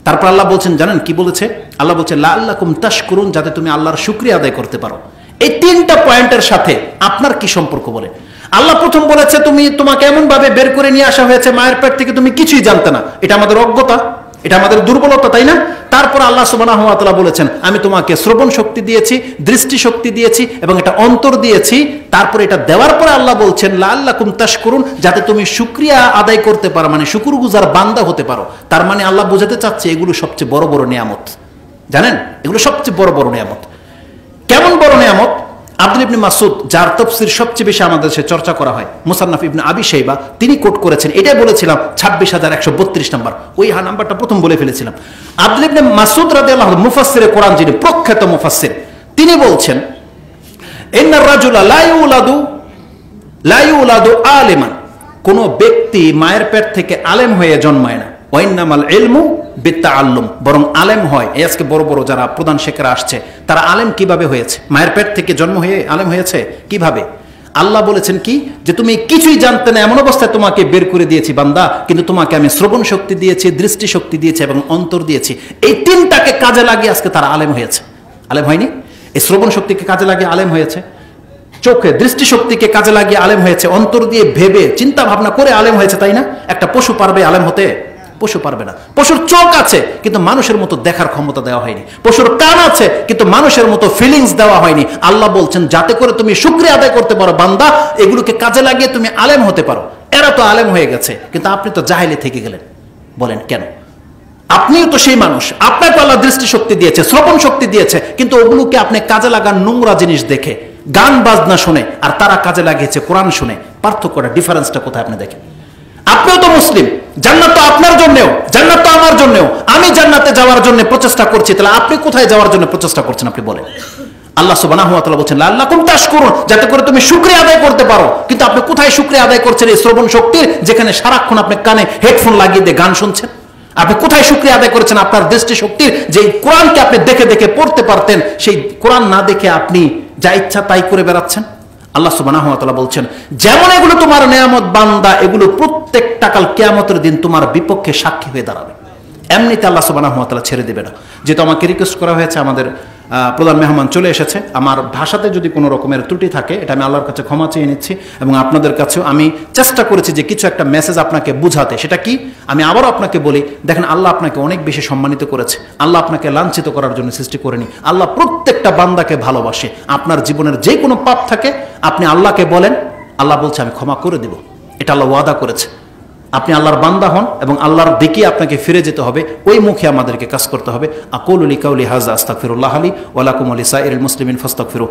তারপর আল্লাহ বলছেন জানেন কি বলেছে? আল্লাহ বলছে লাআল্লাকুম তাশকুরুন, যাতে তুমি আল্লাহর শুকরিয়া আদায় করতে পারো। এই তিনটা পয়েন্টের সাথে আপনার কি সম্পর্ক বলে? আল্লাহ প্রথম বলেছে তোমাকে এমন ভাবে বের করে নিয়ে আসা হয়েছে মায়ের পেট থেকে, তুমি কিছুই জানতে না, এটা আমাদের অজ্ঞতা, এটা আমাদের দুর্বলতা, তাই না? তারপর আল্লাহ সুবহানাহু ওয়া তাআলা বলেছেন আমি তোমাকে শ্রবণ শক্তি দিয়েছি, দৃষ্টি শক্তি দিয়েছি এবং এটা অন্তর দিয়েছি। তারপর এটা দেওয়ার পরে আল্লাহ বলছেন লাআল্লাকুম তাশকুরুন, যাতে তুমি শুকরিয়া আদায় করতে পারো, মানে শুকরগুজার বান্দা হতে পারো। তার মানে আল্লাহ বোঝাতে চাচ্ছে এগুলো সবচেয়ে বড় বড় নিয়ামত। জানেন এগুলো সবচেয়ে বড় বড় নিয়ামত। কেমন বড় নিয়ামত? আব্দুল ইবনে মাসউদ, যার তাফসীর সবচেয়ে বেশি আমাদের দেশে চর্চা করা হয়, মুসান্নাফ ইবনে আবি শাইবা, তিনি কোট করেছেন, এটাই বলেছিলাম 26132 নাম্বার, ওই নাম্বারটা প্রথম বলে ফেলেছিলাম। আব্দুল ইবনে মাসউদ রাদিয়াল্লাহু আনহু মুফাসসিরে কোরআন, যিনি প্রখ্যাত মুফাসসির, তিনি বলছেন ইন্নার রাজুলা লা ইউলাদু আলিমান, কোন ব্যক্তি মায়ের পেট থেকে আলেম হয়ে জন্মায় না। ওয়াইন্নামাল ইলমু বিত্তাআল্লুম, বরং আলেম হয়। এই আজকে বড় বড় যারা প্রধান শেখরা আসছে তারা আলেম কিভাবে হয়েছে? মায়ের পেট থেকে জন্ম হয়ে আলেম হয়েছে কিভাবে? আল্লাহ বলেছেন কি যে তুমি কিছুই জানতে না এমন অবস্থায় তোমাকে বের করে দিয়েছি বান্দা, কিন্তু তোমাকে আমি শ্রবণ শক্তি দিয়েছি, দৃষ্টি শক্তি দিয়েছি এবং অন্তর দিয়েছি। এই তিনটাকে কাজে লাগিয়ে আজকে তারা আলেম হয়েছে। আলেম হয়নি? এই শ্রবণ শক্তিকে কাজে লাগিয়ে আলেম হয়েছে, চোখে দৃষ্টি শক্তিকে কাজে লাগিয়ে আলেম হয়েছে, অন্তর দিয়ে ভেবে চিন্তা ভাবনা করে আলেম হয়েছে, তাই না? একটা পশু পারবে আলেম হতে? পশু পারবে না। পশুর চোখ আছে কিন্তু মানুষের মতো দেখার ক্ষমতা দেওয়া হয়নি। পশুর কান আছে কিন্তু মানুষের মতো ফিলিংস দেওয়া হয়নি। আল্লাহ বলছেন যাতে করে তুমি শুকরিয়া আদায় করতে পারো বান্দা, এগুলোকে কাজে লাগিয়ে তুমি আলেম হতে পারো। এরা তো আলেম হয়ে গেছে কিন্তু আপনি তো জাহেলে থেকে গেলেন। বলেন কেন? আপনিও তো সেই মানুষ, আপনাকে আল্লাহ দৃষ্টিশক্তি দিয়েছে, শ্রবণ শক্তি দিয়েছে, কিন্তু ওগুলোকে আপনি কাজে লাগান নোংরা জিনিস দেখে, গান বাজনা শুনে, আর তারা কাজে লাগিয়েছে কোরআন শুনে। পার্থক্যটা, ডিফারেন্সটা কোথায় আপনি দেখেন? আপনিও তো মুসলিম, জান্নাত তো আপনার জন্যেও, জান্নাত তো আমার জন্যেও। আমি জান্নাতে যাওয়ার জন্য প্রচেষ্টা করছি, তাহলে আপনি কোথায় যাওয়ার জন্য প্রচেষ্টা করছেন আপনি বলেন? আল্লাহ সুবহানাহু ওয়া তাআলা বলছেন লাআল্লাকুম তাশকুরুন, যাতে করে তুমি শুকরিয়া আদায় করতে পারো। কিন্তু আপনি কোথায় শুকরিয়া আদায় করছেন এই শ্রবণ শক্তির, যেখানে সারাক্ষণ আপনি কানে হেডফোন লাগিয়ে দিয়ে গান শুনছেন? আপনি কোথায় শুকরিয়া আদায় করেছেন আপনার দৃষ্টিশক্তির, যে কোরআনকে আপনি দেখে দেখে পড়তে পারতেন, সেই কোরআন না দেখে আপনি যা ইচ্ছা তাই করে বেড়াচ্ছেন? আল্লাহ সুবহানাহু ওয়া তাআলা বলছেন যেমন এগুলো তোমার নেয়ামত বান্দা, এগুলো প্রত্যেকটা কাল কিয়ামতের দিন তোমার বিপক্ষে সাক্ষী হয়ে দাঁড়াবে। এমনিতে আল্লাহ সুবহানাহু ওয়া তাআলা ছেড়ে দেবে না। যেহেতু আমাকে রিকোয়েস্ট করা হয়েছে, আমাদের প্রধান মেহমান চলে এসেছে, আমার ভাষাতে যদি কোনো রকমের ত্রুটি থাকে এটা আমি আল্লাহর কাছে ক্ষমা চেয়ে নিচ্ছি, এবং আপনাদের কাছেও আমি চেষ্টা করেছি যে কিছু একটা মেসেজ আপনাকে বুঝাতে। সেটা কি আমি আবারও আপনাকে বলি, দেখেন আল্লাহ আপনাকে অনেক বেশি সম্মানিত করেছে, আল্লাহ আপনাকে লাঞ্ছিত করার জন্য সৃষ্টি করেনি। আল্লাহ প্রত্যেকটা বান্দাকে ভালোবাসে। আপনার জীবনের যে কোনো পাপ থাকে আপনি আল্লাহকে বলেন, আল্লাহ বলছে আমি ক্ষমা করে দেব। এটা আল্লাহ ওয়াদা করেছে। আপনি আল্লাহর বান্দা হন এবং আল্লাহর দিকে আপনাকে ফিরে যেতে হবে, ওই মুখে আমাদেরকে কাজ করতে হবে। আকুলু লিকাউলি হাযা আস্তাগফিরুল্লাহ লি ওয়া লাকুম ওয়া লিসাইরিল মুসলিমিন ফাস্তাগফিরু।